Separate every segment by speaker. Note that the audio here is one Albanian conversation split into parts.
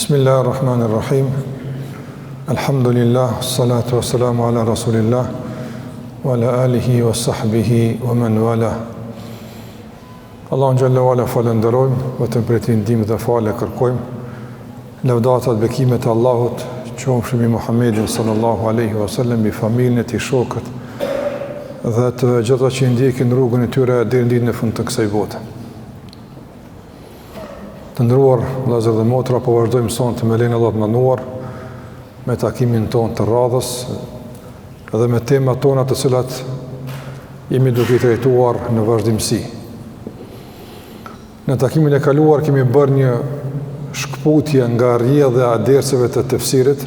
Speaker 1: Bismillahirrahmanirrahim. Alhamdulillah, salatu wassalamu ala rasulillah wa ala alihi wa sahbihi wa man wala. Allahun xhalla wala falenderojmë, vetëm për të ndihmë dhe falë kërkojmë. Lavdatat bekimet e Allahut qofshin mbi Muhammedin sallallahu alaihi wasallam, mbi familjen e tij, shokët dhe të gjitha që ndjekin rrugën e tyre deri në ditën e fundit të kësaj bote. Të ndëruar vëllezër dhe motra, po vazhdojmë sonte me lenin Allah të mënduar me takimin ton të radhës dhe me temat tona të cilat jemi duke i trajtuar në vazhdimsi. Në takimin e kaluar kemi bërë një shkputje nga rrjedhja e derseve të tefsirit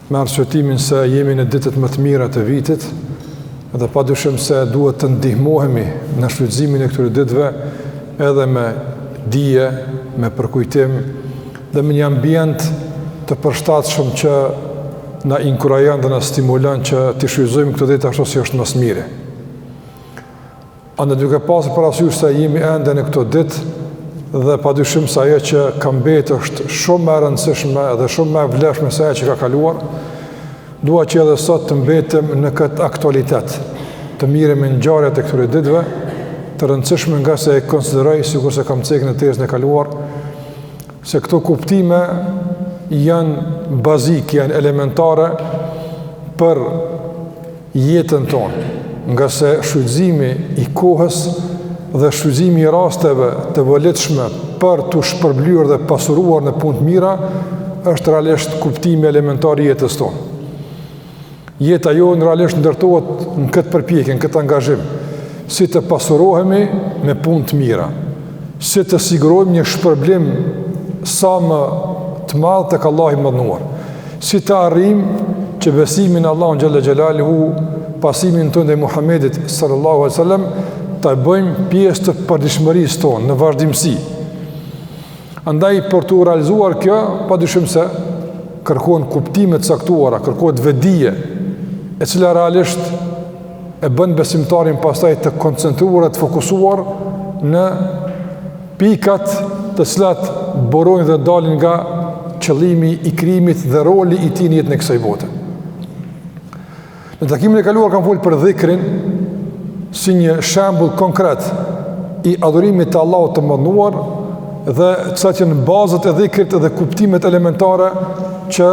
Speaker 1: me arsyetimin se jemi në ditët më të mira të vitit dhe padyshim se duhet të ndihmohemi në shfrytëzimin e këtyre ditëve edhe me dije, me përkujtim dhe me një ambient të përshtatshëm që na inkurajon dhe na stimulon që të shfrytëzojmë këtë ditë ashtu si është më së miri. Andë duke pasur parasysh se jemi ende në këtë ditë dhe padyshim se ajo që ka mbetur është shumë më e rëndësishme dhe shumë më e vlefshme se ajo që ka kaluar, dua që edhe sot të mbetem në këtë aktualitet, të mirë me ngjarjet e këtyre ditëve, të rëndësishme nga se e konsideroj, sikur se kam cekë në tezën e kaluar, se këto kuptime janë bazike, janë elementare për jetën tonë, nga se shfrytëzimi i kohës dhe shfrytëzimi i rasteve të vëlitshme për të shpërblyer dhe pasuruar në punë të mira është realisht kuptimi elementar i jetës tonë. Jeta jonë realisht ndërtohet në këtë përpjekje, në këtë angazhim, si të pasurohemi me punë të mira, si të sigurohemi një shpërblim sa më të madh tek Allahu i mëdhenuar, si të arrijmë që besimin në Allahun xhalla xhelaluhu, pasimin tonë ndaj Muhamedit sallallahu alaihi wasallam, ta bëjmë pjesë të përditshmërisë tonë në vazhdimsi. Andaj për të realizuar kjo, padyshim se kërkohen kuptime të caktuara, kërkohet vetdije, e cila realisht e bën besimtarin pastaj të koncentruar dhe të fokusuar në pikat të cilat burojnë dhe dalin nga qëllimi i krijimit dhe roli i tij në jetën e kësaj bote. Në takimin e kaluar kam folur për dhikrin si një shembull konkret i adhurimit të Allahut të mënduar dhe cilat janë bazat e dhikrit dhe kuptimet elementare që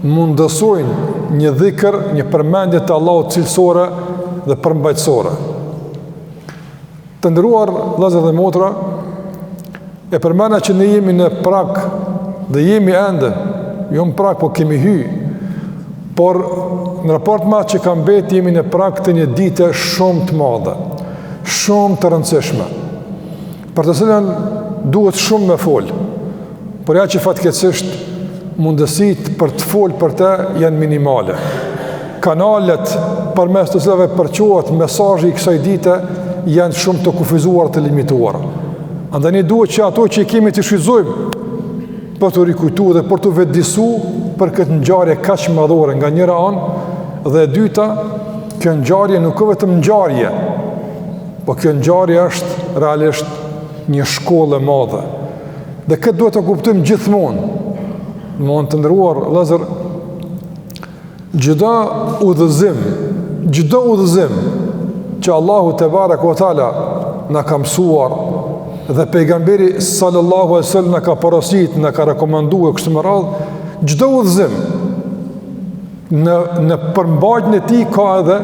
Speaker 1: mundësojnë një dhikr, një përmendje të Allahut cilësore dhe përmbajtësore. Të nderuar vëllezër dhe motra, e përmenda që ne jemi në prag dhe jemi ende, jo në prag, po kemi hyrë, por në raport me atë që ka mbetë jemi në prag të një dite shumë të madhe, shumë të rëndësishme, për të cilën duhet shumë me folë, por ja që fatkeqësisht mundësit për të folë për te janë minimale. Kanalet përmes të cilave përquhet mesazhi i kësaj dite janë shumë të kufizuar, të limituar. Andaj ne duhet që ato që i kemi të shfrytëzojmë për të rikujtuar dhe për të vetëdijsu për këtë ngjarje kaq madhore nga njëra anë, dhe e dyta, kjo ngjarje nuk është vetëm ngjarje, por kjo ngjarje është realisht një shkollë e madhe. Dhe këtë duhet të kuptojmë gjithmonë. Më të ndëruar, vëllezër, çdo udhëzim që Allahu te baraka ve taala na ka mësuar dhe pejgamberi sallallahu alaihi wasallam na ka porositur, na ka rekomanduar kështu me radhë, çdo udhëzim në përmbajtjen e tij ka edhe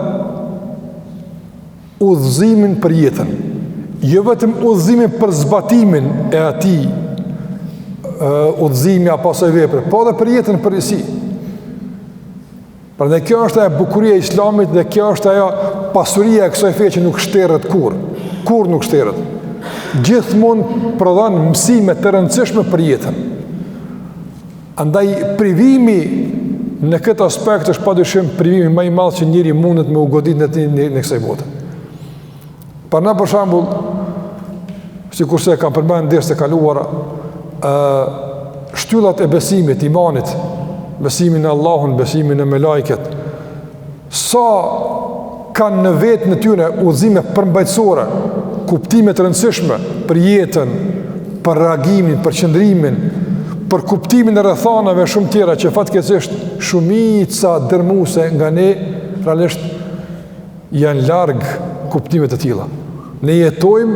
Speaker 1: udhëzimin për jetën. Jo vetëm udhëzimin për zbatimin e atij udhëzimi apo asaj vepre, po edhe për jetën përgjithësi. Prandaj kjo është ajo bukuria e Islamit dhe kjo është ajo pasuria e kësaj feje që nuk shterret kur nuk shterret. Gjithmonë prodhon mësime të rëndësishme për jetën. Andaj privimi në këtë aspekt është padyshim privimi më i madh që njëri mundet me u godit në kësaj bote. Për shembull, sikurse kam përmendur në derset e kaluara, shtyllat e besimit, imanit, besimin në Allahun, besimin në melajket, sa kanë në vetë në tyre udhëzime përmbajtësore, kuptime të rëndësishme për jetën, për reagimin, për qëndrimin, për kuptimin e rrethanave shumë tjera që fatkeqësisht shumica dërmuese nga ne realisht janë larg kuptimeve të tilla. Ne jetojmë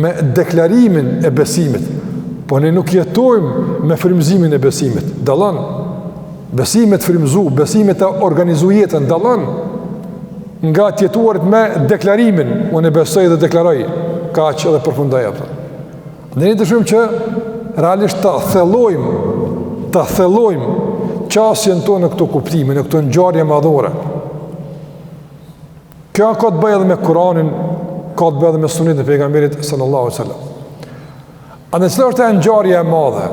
Speaker 1: me deklarimin e besimit, po ne nuk jetojmë me frymëzimin e besimit. Dallon. Besimet frymëzu, besimet e organizu jetën dallon nga të jetuarit me deklarimin, unë e besoj dhe deklaroj, kaq edhe përfundoj atë. Ne dëshirojmë që realisht ta thellojmë qasjen tonë në këto kuptime, në këto ngjarje madhore. Kjo ka të bëjë edhe me Kur'anin, ka të bëjë edhe me sunetin e pejgamberit sallallahu alaihi wasallam. A në cila është e ngjarja e madhe?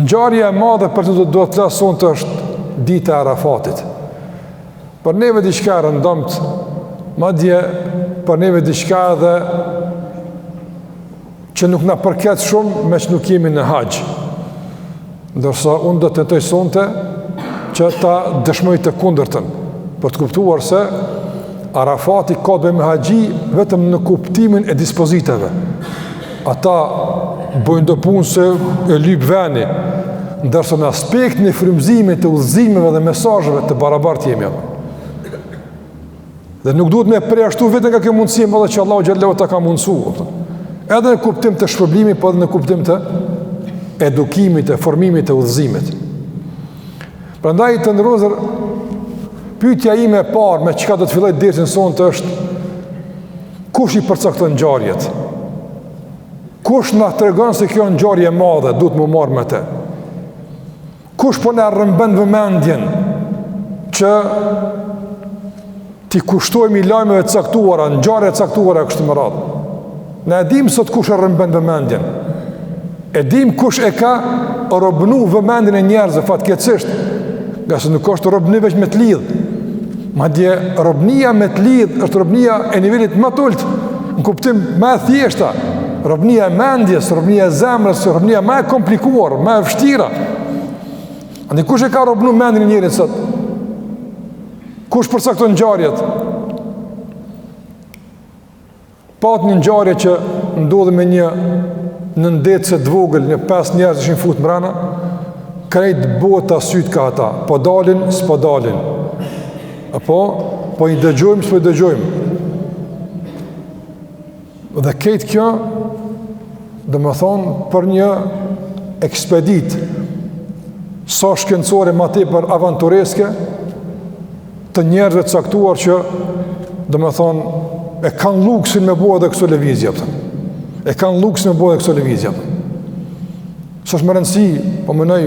Speaker 1: Ngjarja e madhe për të do të flasun të është dita e Arafatit. Për neve diçka e rëndomt, madje për neve diçka edhe që nuk na përket shumë me që nuk jemi në haxh. Ndërsa unë do të tentoj sonte që ta dëshmoj të kundërtën, për të kuptuar se Arafati ka të bëjë me haxhi vetëm në kuptimin e dispozitave. Ata bojnë do punë se e lyp veni, ndërsa në aspektin e frymëzimit të udhëzimeve dhe mesazheve të barabartë jemi. Dhe nuk duhet me përjashtu vetëm nga kjo mundësi më dhe që Allahu xhallahu ta ka mundësuar. Edhe në kuptim të shpërblimit, po edhe në kuptim të edukimit, të formimit, të udhëzimit. Prandaj të ndërrozër, pyetja ime e parë me çka do të filloj dersin sonte është kush i përcakton ngjarjet? Kush na tregon se kjo ngjarje e madhe duhet më marr me të? Kush po na rrëmben vëmendjen që ti kushtojmë lajmeve të caktuara, ngjarje të caktuara kështu më radhë? Ne e dim sot kush e rrëmben vëmendjen. E dim kush e ka robnu vëmendjen e njerëzve fatkeqësisht, nga se nuk është robni veç me të lidh. Madje robnia me të lidh është robnia e nivelit më të ulët, në kuptim më të thjeshta. Robnia e mendjes, robnia e zemrës, robnia më e komplikuar, më e vështira. Andaj kush e ka robnu mendjen e njerit sot? Kush përcakton ngjarjet? Pat një ngjarje që ndodhi me një nëndecë të vogël, në 5 njerëz ishin futur mbrana, krejt bota syt ka ata, po dalin, s'po dalin. Apo po i dëgjojmë, s'po i dëgjojmë. Dhe këtë kjo, dhe më thonë, për një ekspedit, sa shkencore ma tepër avantureske, të njerëzve të caktuar që, dhe më thonë, e kanë luksin me bua dhe këso levizja. E kanë luksin me bua dhe këso levizja. Së është më rëndësi, po mënoj,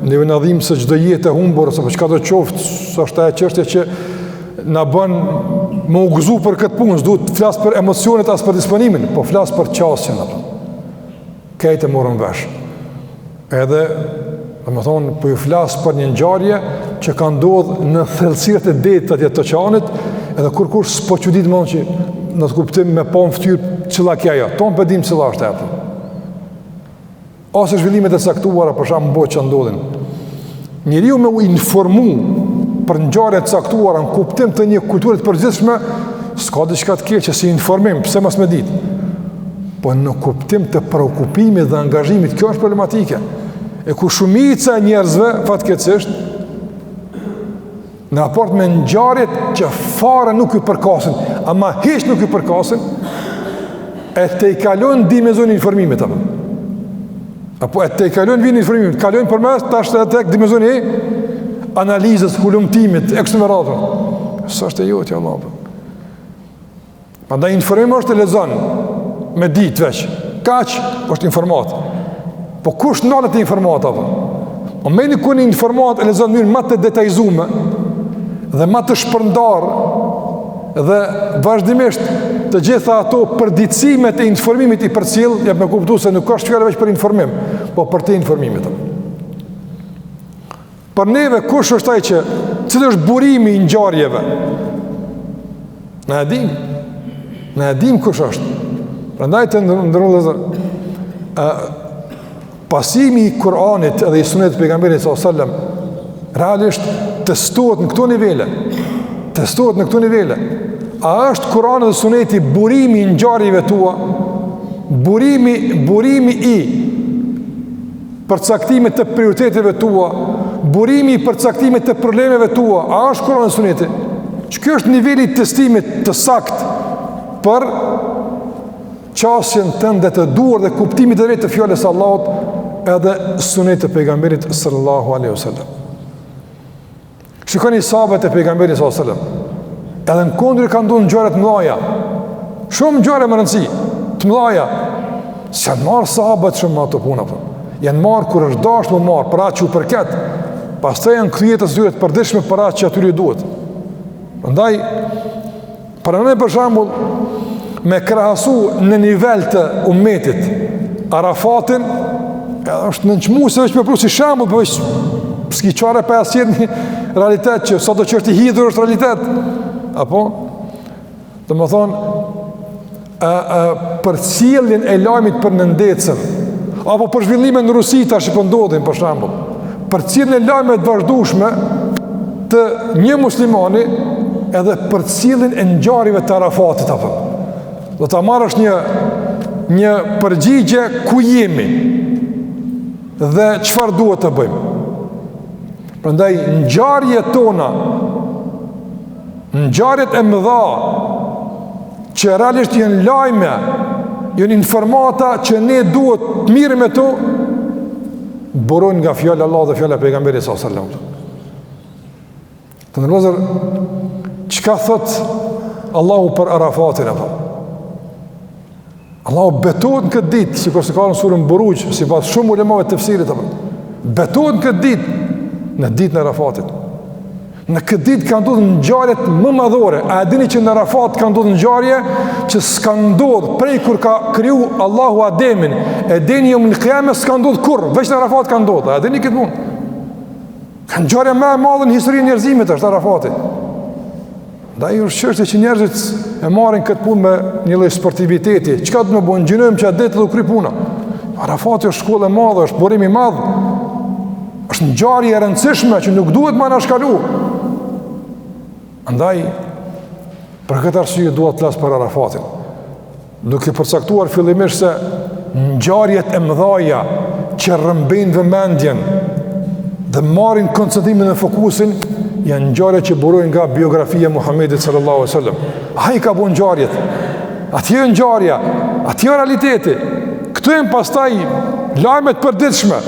Speaker 1: në vënadhim se çdo jetë e humbur, ose po çka do qoftë, së është e çështje që na bën më u gëzu për këtë punë, s'duhet të flas për emocionet as për disponimin, po flas për qasjen apo. Këtë morën vesh. Edhe, domethënë, po ju flas për një ngjarje që ka ndodhur në thellësirat e detit atje të Oqeanit, edhe kur s'po çudit më që në të kuptim me pa në ftyrë cila kja ajo. Tonë pëdim cila është e për. Ose zhvillimet e caktuara për shkak mbot që ndodhin. Njeriu me u informu për ngjarje të caktuara në kuptim të një kulture të përgjithshme, s'ka diçka të keqe si informim, pse mos më ditë. Po në kuptim të preokupimit dhe angazhimit, kjo është problematike. E ku shumica e njerëzve fatkeqësisht në raport me ngjarjet që fare nuk i përkasin, ama hiç nuk i përkasin, e te i kalon dimensionin informimit apo. Apo e te i kalon vinin informimit, kalon përmes tash tek dimensioni e analizës, kulumtimit, e kështu me radhë. Sa është e jotja Allah. Prandaj informimi është e lexon me ditë veç. Kaq është informat. Po kush ndalet e informat apo? O meni ku një informat e lexon mënyrë më të detajzuar dhe më të shpërndar dhe vazhdimisht të gjitha ato përditësimet e informimit i përcjell, jep me kuptu se nuk është fjala vetëm për informim, po për të informimit. Për neve kush është ai që cili është burimi i ngjarjeve? Ne e dim kush është. Prandaj të ndërrua pasimi i Kur'anit edhe i sunetit pejgamberit sallallahu alajhi wasallam realisht testohet në këto nivele. Testohet në këto nivele. A është Kur'ani dhe suneti burimi i ngjarjeve tua? Burimi i përcaktimit të prioriteteve tua, burimi i përcaktimit të problemeve tua, a është Kurani dhe Suneti? Që kjo është niveli i testimit të sakt për qasjen tënde të duar dhe kuptimit të drejtë të fjallës Allahut edhe Sunet të pejgamberit sallallahu alaihi wasallam. Shikoni sahabët e pejgamberit sallallahu alaihi wasallam. Edhe në kundër kanë ndodhur ngjarje të mëdha. Shumë ngjarje më rëndësi, të mëdha. S'janë marrë sahabët shumë ato puna. Janë marrë kur është dashur më marrë, për atë që u përket. Pastaj janë kthyer të zyret përditshme për atë që atyre duhet. Prandaj, para ne për shembull, me krahasu në nivel të ummetit Arafatin, është nënçmuese veç me pru si shembull, po s'ki çare pa asnjë një realitet që sado që është i hidhur është realitet. Apo? Domethënë për cilin e lajmit për nëndecën, apo për zhvillime në Rusi tash po ndodhin për shembull, për cilin e lajme të vazhdueshme të një muslimani, edhe për cilin e ngjarjeve të Arafatit apo. Do ta marrësh një përgjigje ku jemi dhe çfarë duhet të bëjmë. Prandaj ngjarjet tona, ngjarjet e mëdha që realisht janë lajme, janë informata që ne duhet të mirë me to, burojnë nga fjallë Allah dhe fjallë e pejgamberit sallallahu alaihi wasallam. Të ndërlozër, çka thot Allahu për Arafatin apo? Allahu betohet në këtë ditë, sikur se ka në surën Buruj, sipas shumë ulemave të tefsirit apo. Betohet në këtë ditë, në ditën e Arafatit. Në këtë ditë kanë ndodhur ngjarjet më madhore. A e dini që në Arafat kanë ndodhur ngjarje që s'ka ndodhur prej kur ka kriju Allahu Ademin, e dini në Kiamet s'ka ndodhur kurrë, veç në Arafat ka ndodhur. A e dini këtë punë? Ka ngjarje më e madhe në historinë e njerëzimit është Arafati. Ndaj është çështje që njerëzit e marrin këtë punë me një lloj sportiviteti. Çka do të bëjmë? Gjinojmë që atë të kry puna. Arafati është shkollë e madhe, është burim i madh. Është ngjarje e rëndësishme që nuk duhet më anashkalu. Andaj, për këtë arsye duhet të flas për Arafatin. Duke përcaktuar fillimisht se ngjarjet e mëdha që rrëmbejnë vëmendjen dhe marrin koncentrimin dhe fokusin, janë ngjarje që burojnë nga biografia e Muhamedit sallallahu alaihi wasallam. Ai ka bën ngjarjet. Atje është ngjarja, atje është realiteti. Këto janë pastaj lajmet e përditshme.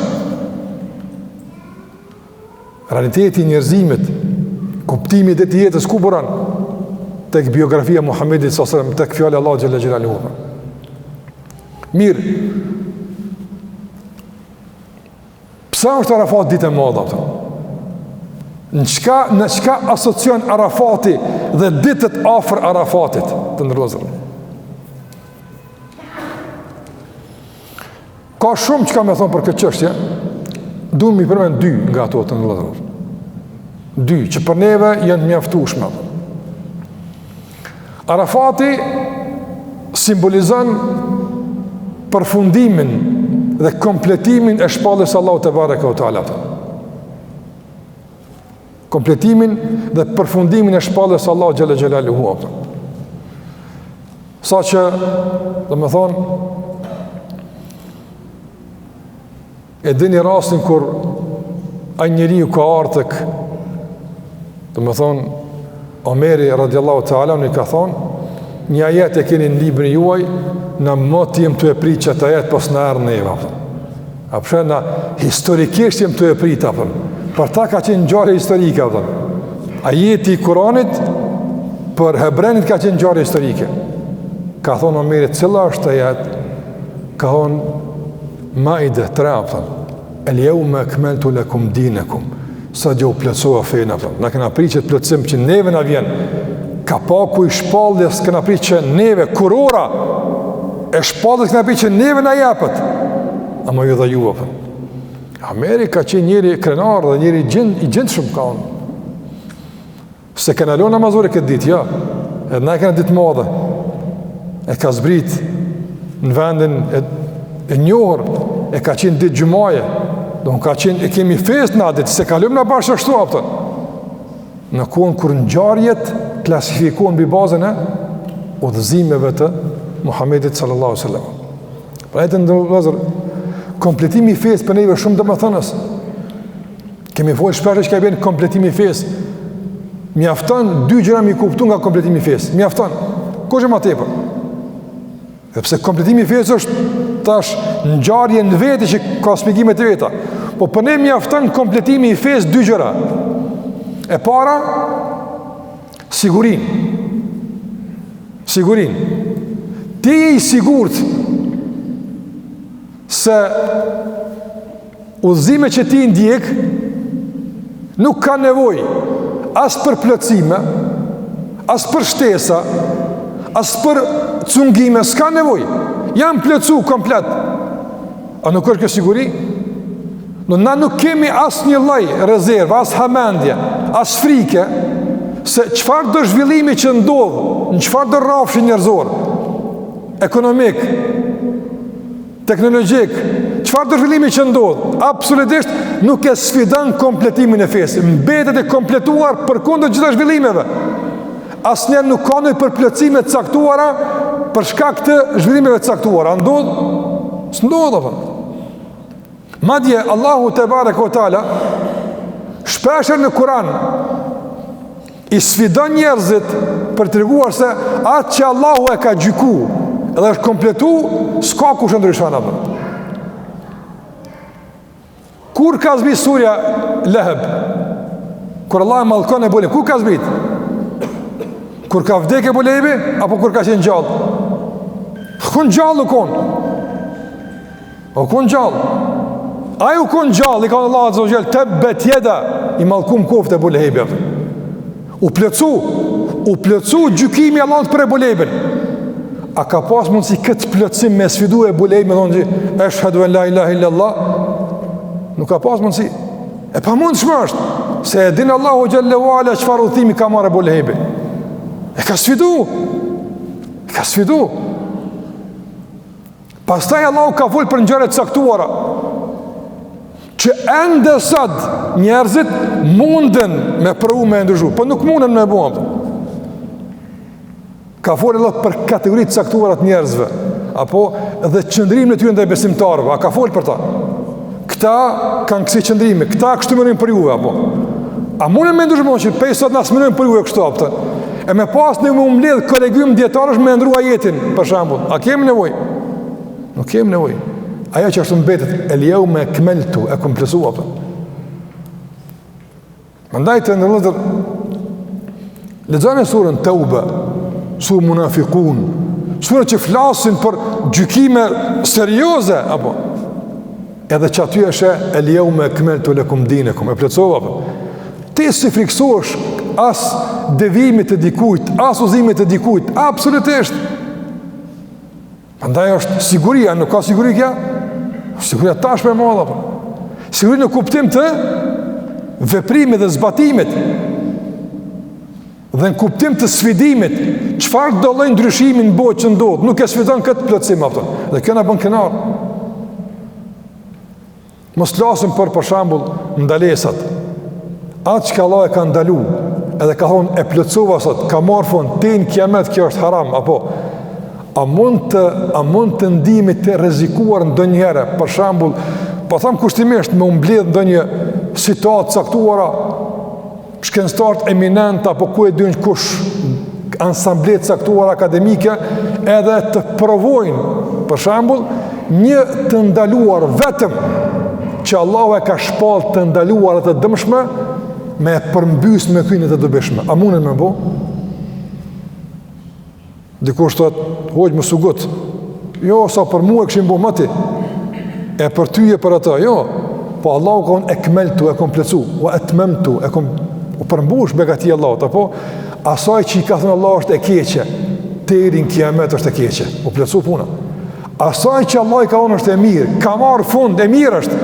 Speaker 1: Realiteti i njerëzimit, kuptimi i të jetës ku buron tek biografia e Muhamedit sallallahu alaihi wasallam, tek fjala e Allahut xhalla xhelaluhu. Mirë. Pse është Arafat ditë e madhe ato? Në çka asocion Arafati dhe ditët afër Arafatit, të ndërlozur? Ka shumë çka më thon për këtë çështje. Duhem mi përmend dy nga ato të ndërlozur. Dy që për neve janë mjaftueshme. Arafati simbolizon përfundimin dhe kompletimin e shpalljes Allahut te bareka u taala. Kompletimin dhe përfundimin e shpalljes Allahut xhalla xhelaluhu. Saqë, domethënë, e dini rastin kur ai njeriu ka ardhur tek, domethënë, Omeri radiallahu ta'ala në ka thonë, një ajet e keni në librin juaj, në mot jem të e prit që të ajet pos në erë neva. A përshë në historikisht jem të e prit, për ta ka qenë ngjarje historike. Ajeti i Kuranit për hebrenit ka qenë ngjarje historike. Ka thonë Omeri, cila është ajet? Ka thonë, Maide 3, el jaume akmaltu lakum dinakum. Sa gjë u plotësova fejna, na kena pritë që plotësim që neve na vjen, kapaku i shpalljes kena pritë që neve, kurora e shpalljes kena pritë që neve na japët, ama ju dhe ju, Amerika që njëri krenar dhe njëri i gjendshëm ka unë. Se kena lona mazore këtë ditë, ja, edhe na kena ditë madhe, e ka zbrit në vendin e njohër, e ka qenë ditë gjumaje, do ka qenë, e kemi fest në atë, se kalëm në bashkë ashtu apëtën. Në kohën kur ngjarjet klasifikohen mbi bazën e udhëzimeve të Muhamedit sallallahu alaihi wasallam. Pra e të ndërlozër, kompletimi i fesë për neve shumë domethënës. Kemi folë shpesh që ka bën kompletimi i fesë. Mjafton 2 gjëra mi kuptu nga kompletimi i fesë. Mjafton. Kush më tepër? Sepse kompletimi i fesë është tash ngjarje në vetë që ka shpjegime të veta. Po për ne mjafton kompletimi i fesë 2 gjëra. E para, sigurin. Ti je i sigurt se udhëzimet që ti ndjek nuk ka nevojë as për plotësime, as për shtesa, as për cungime, s'ka nevojë. Jam plotësu komplet. A nuk është kjo siguri? Na nuk kemi as një lloj rezervë, as hamendje, as frike, se çfarë do zhvillimi që ndodh, në çfarë do rrafshi njerëzor, ekonomik, teknologjik, çfarë do zhvillimi që ndodh, absolutisht nuk e sfidon kompletimin e fesë. Mbetet e kompletuar përkundër gjitha zhvillimeve. Asnjëherë nuk ka ndonjë përplotësime të caktuara për shkak të zhvillimeve të caktuara. Ndodh? S'ndodh apo? Madje Allahu te bareke ve taala shpesh në Kur'an i sfidon njerëzit për të treguar se atë që Allahu e ka gjykuar edhe është kompletu, s'ka kush ndryshon apo. Kur ka zbrit surja Leheb? Kur Allah e mallkon Ebu Leheb, kur ka zbrit? Kur ka vdekë Ebu Lehebi apo kur ka qenë gjallë? Kun gjallë u kon. O kun gjallë. Ai u kon gjallë, i ka Allah azza wa jall tabbat yada, i mallkum koftë Ebu Lehebi. U plotsu gjykimi i Allahut për Ebu Lehebin. A ka pas mundsi këtë plotësim me sfidu Ebu Lehebin me thonë ashhadu an la ilaha illa Allah? Nuk ka pas mundsi. E pamundshme është, se e din Allahu xhallahu ala çfarë udhimi ka marrë Ebu Lehebi. E ka sfidu. Pastaj Allahu ka folë për ngjarje të caktuara që ende sot njerëzit munden me provu me ndryshu, po nuk munden me bëu. Ka folë Allah për kategoritë të caktuara të njerëzve, apo edhe qëndrimin e tyre ndaj besimtarëve. A ka folë për ta? Këta kanë kësi qëndrimi, këta kështu mënojnë për juve, apo? A munden me ndryshu që pej sot nas mënojnë për juve kështu, apo? E me pas në më mbledh kolegium dietarësh me ndrua jetin, për shembull. A kemi nevojë? Nuk kemi nevojë. Ajo që është mbetet el-yawma akmaltu, e kompletua apo. Prandaj të ndërlozë lexojmë surën Tauba, surën Munafiqun, surën që flasin për gjykime serioze apo. Edhe që aty është el-yawma akmaltu lakum dinakum, e plotësova apo. Ti si friksohesh as devimit të dikujt, as uzimit të dikujt, absolutisht. Prandaj është siguria, nuk ka siguri kja? Siguria tashme e madhe apo. Siguri në kuptim të veprimit dhe zbatimit. Dhe në kuptim të sfidimit, çfarë do lloj ndryshimi në botë që ndodh, nuk e sfidon këtë plotësim apo. Dhe kjo na bën kënaq. Mos flasim për shembull ndalesat. Atë që Allah e ka ndalu, edhe ka thonë e plotësova sot, ka marrë fund, te në kiamet kjo është haram, apo a mund të ndihemi të rrezikuar ndonjëherë, për shembull, po them kushtimisht me mbledh ndonjë situatë caktuara, shkencëtar eminent apo ku e diun kush, ansamblet caktuara akademike, edhe të provojnë, për shembull, një të ndaluar vetëm që Allahu e ka shpallë të ndaluar të dëmshme me përmbys me kynë të dobishme. A mundën me bo? Dikush thot, hoqë më sugut. Jo, sa për mua e këshim bo mëti. E për ty e për ata. Jo, po Allahu ka unë ekmeltu, e komplecu, o etmemtu, o përmbush begati Allahut, apo asaj që i ka thënë Allah është e keqe, terin kiamet është e keqe, o plecu puna. Asaj që Allah i ka unë është e mirë, ka marë fund, e mirë është.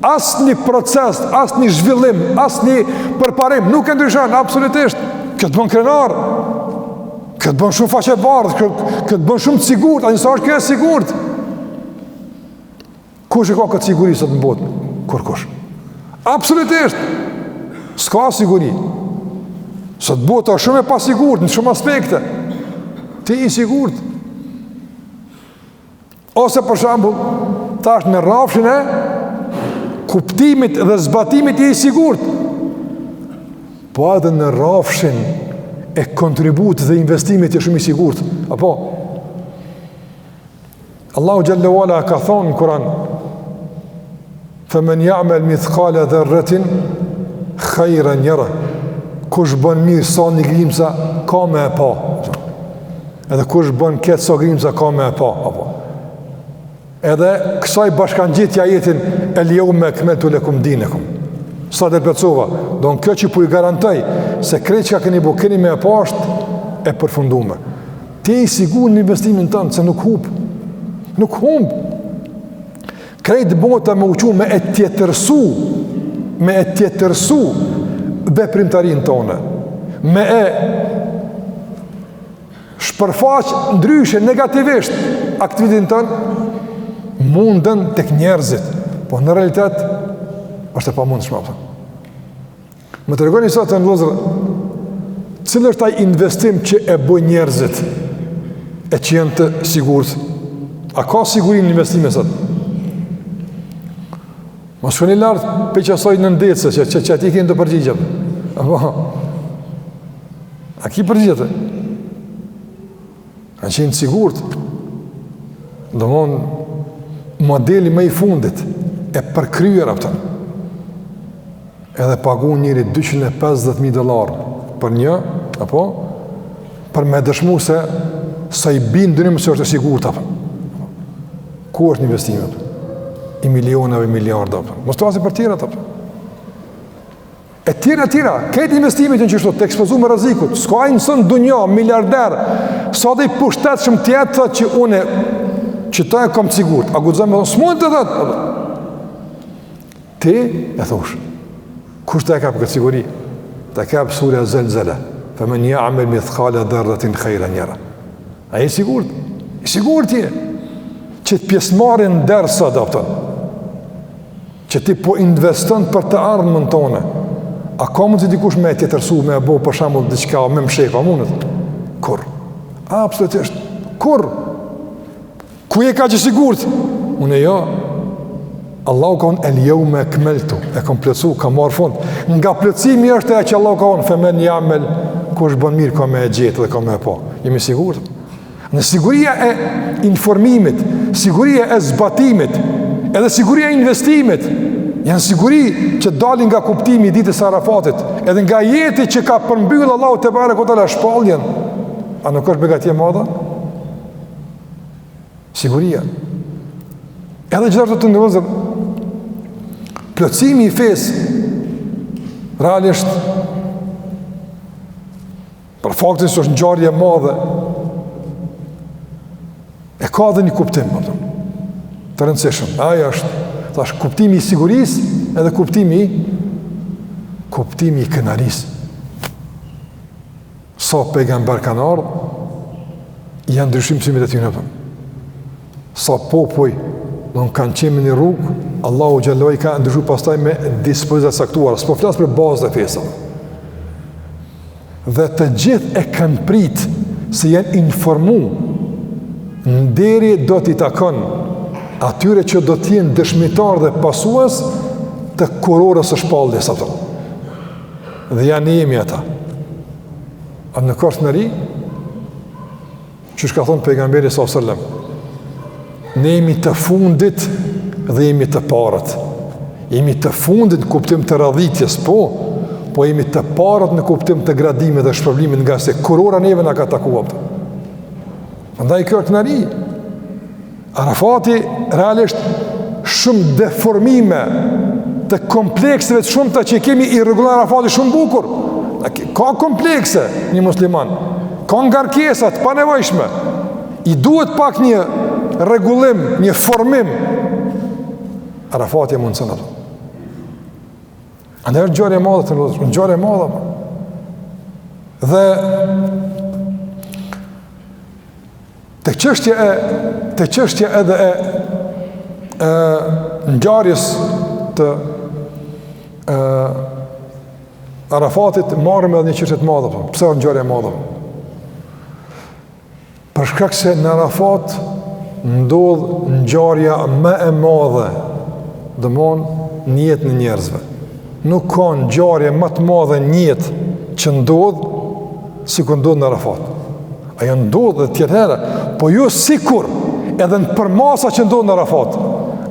Speaker 1: Asë një proces, asë një zhvillim, asë një përparim, nuk e ndryshon, absolutisht. Këtë bën krenar, këtë bën shumë faqe bardhë, këtë bën shumë të sigurt, a njësa është kjo e sigurt. Kush e ka këtë siguri sot në botë? Kur kush? Absolutisht. S'ka siguri. Sot bota është shumë e pasigurt, në shumë aspekte. Ti i sigurt. Ose për shembull, tash në rrafshin e kuptimit dhe zbatimit i sigurt, po edhe në rrafshin e kontribut dhe investimit i shumë i sigurt. Apo Allahu Jalla wala ka thonë në Kur'an: "Faman ya'mal mithqala dharratin khayran yara." Kush bën mirë sa një grimca, ka me e pa. Edhe kush bën keq sa grimca, ka me e pa. Apo edhe kësaj bashkangjitja jetin el yawma akmaltu lakum dinakum. Sa të përcova, do në kjo që pu i garantoj se krejt që ka keni bu, keni me e pasht e përfundume. Te i sigur në investimin tënë, se nuk humb. Nuk humb. Krejt bota me uqu me e tjetërsu veprimtarin tonë, me e shpërfaq ndryshe negativisht aktivitin tënë, mundën tek njerëzit, po në realitet është e pa mundë shma. Më të regoni sa të në lozër, cilë është taj investim që e bëj njerëzit e që jenë të sigurët? A ka sigurin në investime sëtë? Më shkoni lartë pe që asoj në ndetëse që ati kënë të përgjigjëm. A ki përgjigjete? A që jenë sigurët? Do mon modeli me i fundit e përkryer apëtën. Edhe pagun njëri $250,000 për një, apo, për me dëshmu se sa i bindunim se është e sigurt, apo. Ku është një investime, apo? I milionave, miliarda, apo. Mos të vasi për tjera, apo. E tjera, këtë investimit në qështu, të ekspozu me rrezikut, s'ka i nësën dunja, miliarder, sa dhe i pushtet shumë tjetë, që une, që ta e kam të sigurt, a gudzëm me thonë, s'mund të dhëtë, apo. Ti, e thosh, kush të e ka për këtë siguri? Të e ka për surja zelzele. Fëmën ya'mal mithqala dharratin khayran yara. A i sigurt? I sigurt je. Që të pjesëmarrin derë sot, apëton. Që ti po investën për të ardhmën tonë. A ka mund të dikush me e tjetërsu, me e bo për shambull diqka, me më sheka, mundet? Kur? Absolutisht. Kur? Ku je ka që sigurt? Unë jo. Allahu ka unë el yawma akmaltu, e kom plëcu, ka marë fund. Nga plëcimi është e që Allahu ka unë, faman ya'mal, kush bën mirë, ka me e gjetë dhe ka me e pa. Jemi sigurt. Në siguria e informimit, siguria e zbatimit, edhe siguria e investimit, janë siguri që dalin nga kuptimi i ditës së Arafatit, edhe nga jeti që ka përmbyll Allahu te barekuhu te ala shpalljen. A nuk është begatje madhe? Siguria. Edhe gjithashtu të ndërëzër, plotësimi i fesë, realisht, për faktin së është ngjarje madhe, e ka dhe një kuptim, të rëndësishëm. Aja është, thash, kuptimi i sigurisë edhe kuptimi i kënarisë. Sa pejgamber kanë ardhur, janë ndryshim pësimit e tyre. Sa popuj nuk kanë qenë në rrugë, Allahu xhallahu i ka ndryshuar pastaj me dispozita saktuara. S'po flas për bazën e fesave. Dhe të gjithë e kanë prit se janë informuar. Nderi do t'i takon atyre që do t'jenë dëshmitar dhe pasues të kurorës së shpalljes ato. Dhe janë jemi ata. A në kërës në ri, që shka thonë pejgamberi s.a.s. Ne jemi të fundit dhe jemi të parët. Jemi të fundit në kuptim të radhitjes, po jemi të parët në kuptim të gradimit dhe shpërblimit nga se kurora neve nga ka takuat. Ndaj kërët në ri, Arafati realisht shumë deformime të komplekseve të shumë të që kemi i regullar Arafati shumë bukur. Ka komplekse një musliman, ka ngarkesat pa nevojshme, i duhet pak një regullim, një formim. Arafati e mundësën ato. Andaj është ngjarje e madhe të lozë, ngjarje e madhe. Dhe të çështja edhe e ngjarjes të Arafatit marrëm edhe një çështje të madhe. Pse është ngjarje e madhe? Për shkak se në Arafat ndodh ngjarja më e madhe, domthon në jetën e njerëzve. Nuk ka ngjarje më të madhe në jetë që ndodh sikur ndodh në Arafat. Ajo ndodh edhe tjetër herë, po jo sikur edhe në përmasa që ndodh në Arafat.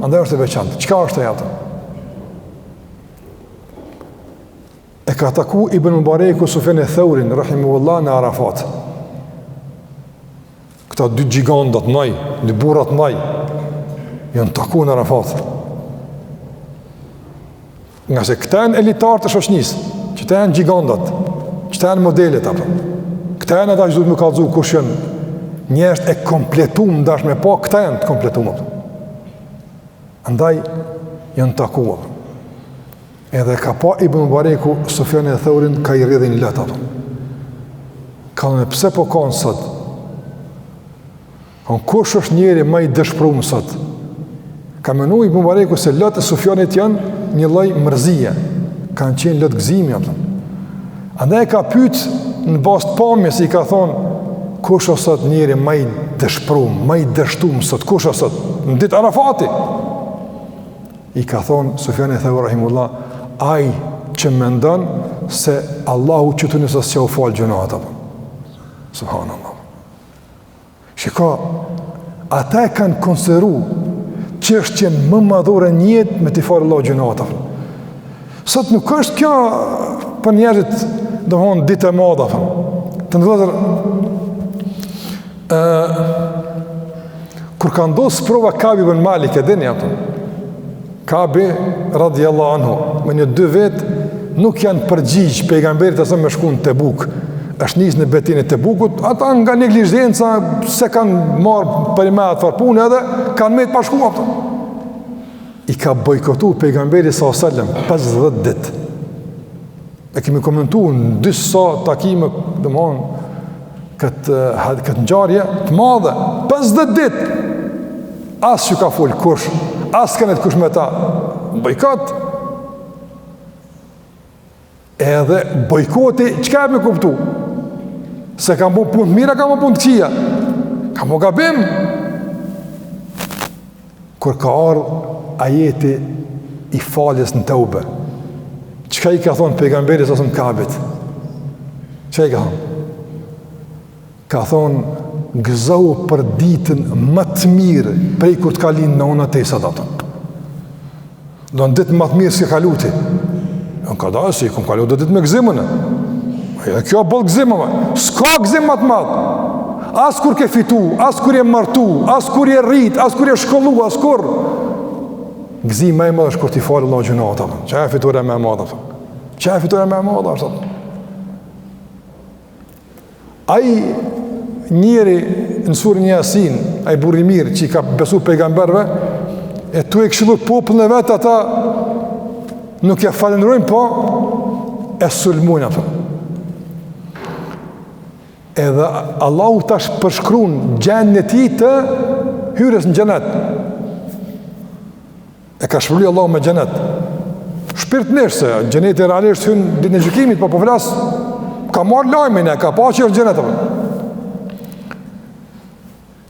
Speaker 1: Andaj është e veçantë. Çka është ajo atë? E ka taku Ibn Mubareku Sufjan e-Thaurin rahimahullah në Arafat. Këta dy gjigandat naj, dy burrat naj, janë taku në Arafat. Nga se këta janë elitarë të shoqënisë, që ta janë gjigandat, që ta janë modelet apo. Këta janë ata që duhet me kallëzu kush janë njerëz e kompletuar ndash me pa, këta janë të kompletuar. Andaj janë taku. Edhe ka pa Ibn Mubareku Sufjan e-Thaurin ka i rrjedhin lart apo. Ka në pse po kanë sot? Kush është njeri më i dëshpëruar sot? Ka menuar Ibn Mubareku se lart e Sufjanit janë një lloj mërzie, kanë qenë lot gëzimi apo. Andaj ka pyet në bazë të pamjes, i ka thonë kush është sot njeri më i dëshpëruar, më i dështuar sot, kush është sot në ditë Arafati? I ka thonë Sufjan e-Thauri rahimullah, ai që mendon se Allahu çutunë sa s'u fal gjunaat apo. Subhanallah. Shiko, ata e kanë konsideru çështjen më madhore në jetë me t'i falë Allahu gjunaat. Sot nuk është kjo për njerëzit, domthonë ditë e madhe. Të ndodhur kur ka ndodhur sprova Kabi ibn Malik e dini apo? Kabi radhiyallahu anhu me një dy vet nuk janë përgjigj pejgamberit asë me shku në Tebuk. Është nisë në betinë e Tebukut, ata nga neglizhenca se kanë marrë për me atë farpunë edhe kanë me të pashkuar. I ka bojkotu pejgamberi sallallahu alajhi wasallam 50 ditë. E kemi komentuar në disa takime, domthonë këtë ngjarje të madhe, 50 ditë. As që ka fol kush, as kanë të kush me ta. Bojkot. Edhe bojkoti çka më kuptu? Se kam bu punë mira, kam bu punë të këqija. Kam bu gabim. Kur ka ardhur ajeti i faljes në Teube, çka i ka thonë pejgamberi sa Kabit? Çka i ka thonë? Ka thonë gëzohu për ditën më të mirë prej kur të kalin në ona te sadata. Do në ditë më të mirë si kaluti. Në ka da si, kom kalu do ditë me gëzimën. E kjo bëllë gëzimën. S'ka gëzimë më të madhë. As kur ke fitu, as kur je martu, as kur je rrit, as kur je shkollu, as kur. Gëzimë me e madhë është kur ti falë Allah gjunat. Që e fitore me e madhë. Që e fitore me e madhë. Ai njeri në surën Yasin, ai burri mirë që i ka besu pejgamberve, e tu e këshillu popullin e vet, ata nuk ja falenderojnë, po e sulmojnë ato. Edhe Allahu tash përshkruan gjendjen e tij të hyrjes në xhenet. E ka shpëluar Allahu me xhenet. Shpirtërisht se xheneti realisht hyn ditën e gjykimit, po flas ka marrë lajmin e ka pa që është xhenet.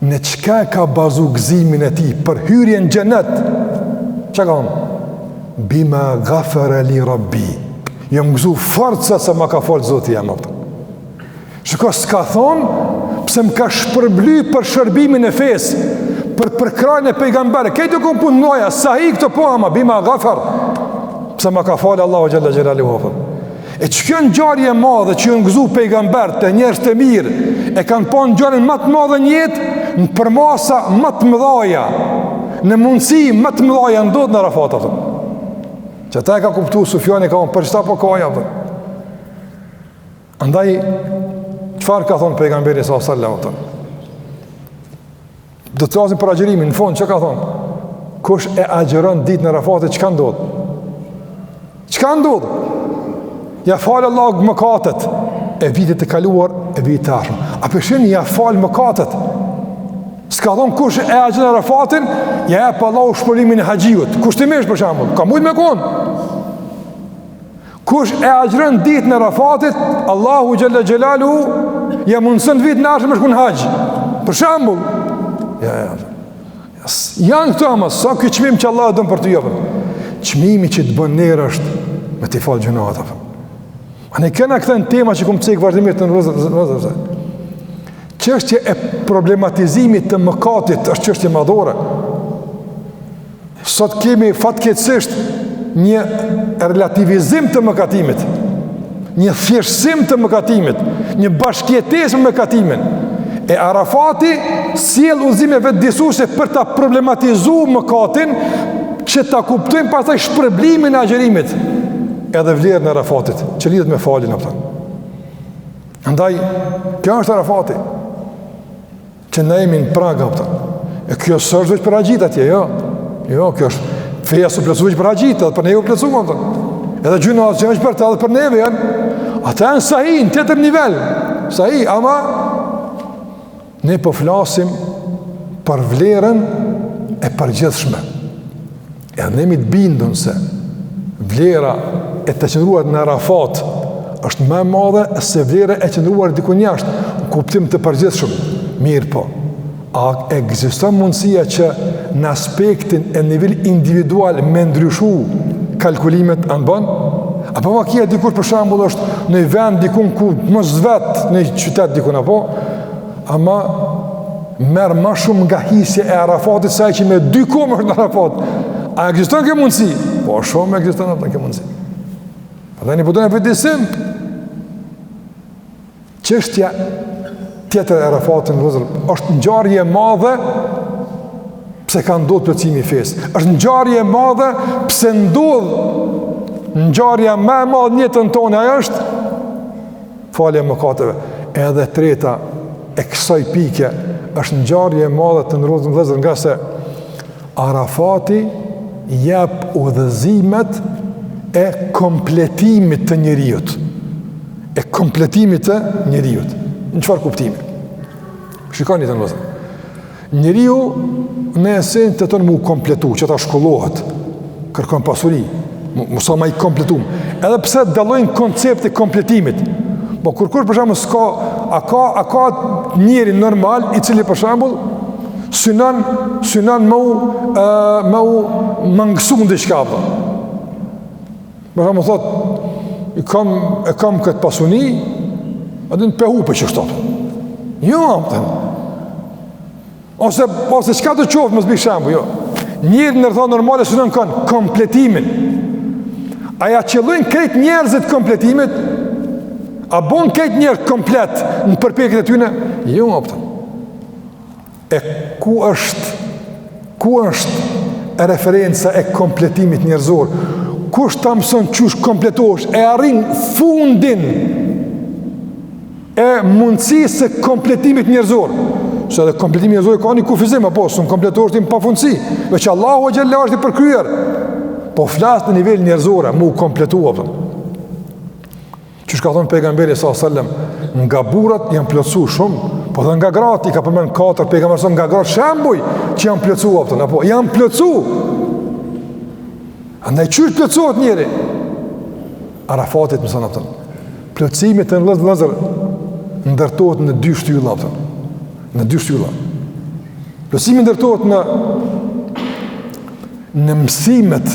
Speaker 1: Në çka ka bazu gëzimin e tij për hyrjen në xhenet? Çka ka thonë? Bima ghafara li rabbi. Jam gëzu forca se ma ka falë Zoti jam atë. Shiko s'ka thonë pse më ka shpërbly për shërbimin e fesë, për përkrajnë e pejgamberi. Këtë kom punë noja, sa hi këtë po ama, bima ghafar. Pse ma ka falë Allahu Gjalla Gjelaluhu. E që kjo në gjarje e madhe që jënë gëzu pejgamber të njerës të mirë, e kanë po në gjarën më të madhe njëtë, në përmasa më të mëdhaja, në mundësi më të mëdhaja ndodhë në Arafat. Që ta e ka kuptu Sufjani ka unë, për qëta po kaja. Andaj, qëfar ka thonë pejgamberi s.a.s. Do të rasin për agjerimin, në fond, që ka thonë? Kush e agjeron ditë në Arafatit, që ka ndodhë? Që ka ndodhë? Ja falë Allah mëkatet e vitit e kaluar e vitit të arshëm. A përshin ja falë mëkatet. S'ka thonë kush e agjeron Arafatin, ja e pa Allah shpërimin e hajiut. Kushtimisht për shambull, ka mujtë me konë. Kush e agjeron ditë në Arafatit, Allahu Gjalla Gjelalu ja mundësën vitit në arshëm e shkun haqë. Për shambull. Ja. Janë këto ama, sa ky çmim që Allah dën për të jepën. Çmimi që të bën nerë është me të fal gjunat apo. Ne kena këta tema që kum cek vazhdimisht në rrugë. Çështja e problematizimit të mëkatit është çështje madhore. Sot kemi fatkeqësisht një relativizim të mëkatimit, një thjeshtësim të mëkatimit, një bashkëjetesë me mëkatimin. E Arafati sjell udhëzime vetëdijsuese për ta problematizuar mëkatin, që ta kuptojmë pastaj shpërblimin e agjerimit, edhe vlerën e Arafatit, që lidhet me faljen apo. Andaj, kjo është Arafati, që ne jemi në prag apo. E kjo s'është vetëm për haxhit atje, jo. Jo, kjo është feja së plotësuar për haxhit, edhe për ne u plotësuam apo. Edhe gjuna që është për ta edhe për neve janë, ata janë sahi në tjetër nivel. Sahi, ama ne po flasim për vlerën e përgjithshme. E ne mi të bindun se vlera e të qëndruar në Arafat është më e madhe se vlera e qëndruar dikun jashtë, në kuptim të përgjithshëm. Mirë po, a ekziston mundësia që në aspektin e nivel individual me ndryshu kalkulimet anë bën? Apo ma kia dikur për shembull është në një vend dikun ku mos vet në një qytet dikun apo, ama merr më shumë nga hisja e Arafatit se ai që me 2 komë është në Arafat. A ekziston kjo mundësi? Po shumë ekziston atë kjo mundësi. Prandaj ne po duhet të vëdisim. Çështja tjetër e Arafatit është ngjarje e madhe pse ka ndodhur plotësimi i fesë. Është ngjarje e madhe pse ndodh ngjarja më e madhe në jetën tonë, ajo është falja e mëkateve. Edhe treta e kësaj pike është ngjarje e madhe të ndrodhur vëllezër, nga se Arafati jep udhëzimet e kompletimit të njerëzit. E kompletimit të njerëzit. Në çfarë kuptimi? Shikoni të vëllezër. Njeriu në esencë të tonë mu kompletu, që ta shkollohet, kërkon pasuri, mësa ma i kompletum. Edhe pse dallojnë koncepti kompletimit. Po kur për shembull s'ka, a ka njeri normal i cili për shembull synon me u mangësu në diçka apo. Për shembull thot, e kam këtë pasuni, a din pe hupe që shtot. Jo, ose çka do qoftë mos bëj shembull, jo. Njëri në rrethon normale synon kanë kompletimin. A ja qëllojnë këtë njerëzit kompletimit? A bon këtë njerë komplet në përpjekjet e tyne? Jo, optën. E ku është referenca e kompletimit njerëzor? Kush ta mëson qysh kompletosh? E arrin fundin e mundësisë së kompletimit njerëzor. Se edhe kompletimi njerëzor ka një kufizim, apo s'un kompletosh ti pa fundësi, veç Allahu xhallahu është i përkryer. Po flas në nivel njerëzor, mu kompletua apo. Që shka thonë pejgamberi s.a.s. nga burat janë plotësu shumë, po dhe nga gratë, i ka përmen 4 pejgamberë, nga gratë shembuj që janë plotësu, apo janë plotësu. Andaj qysh plotësuat njeri? Arafatit më sanë, plotësimit të në lëzër ndërtohet në 2 shtylla, në 2 shtylla. Plotësimi ndërtohet në mësimet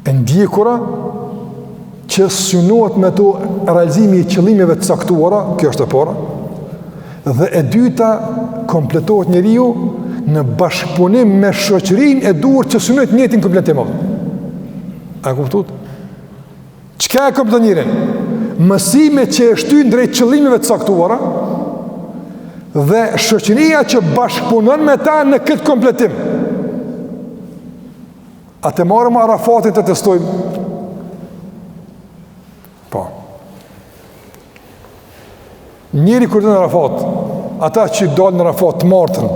Speaker 1: e ndjekura, që synohet me to realizimi i qëllimeve të caktuara, kjo është e para, dhe e dyta kompletohet njeriu në bashkëpunim me shoqërinë e duhur që synohet njëtin kompletim. A kuptuat? Çka e kompleton njerin? Mësime që e shtyn drejt qëllimeve të caktuara dhe shoqëria që bashkëpunon me ta në këtë kompletim. A të marrëm Arafatin të testojmë? Po. Njeri kur në Arafat, ata që dalë në Arafat të martën,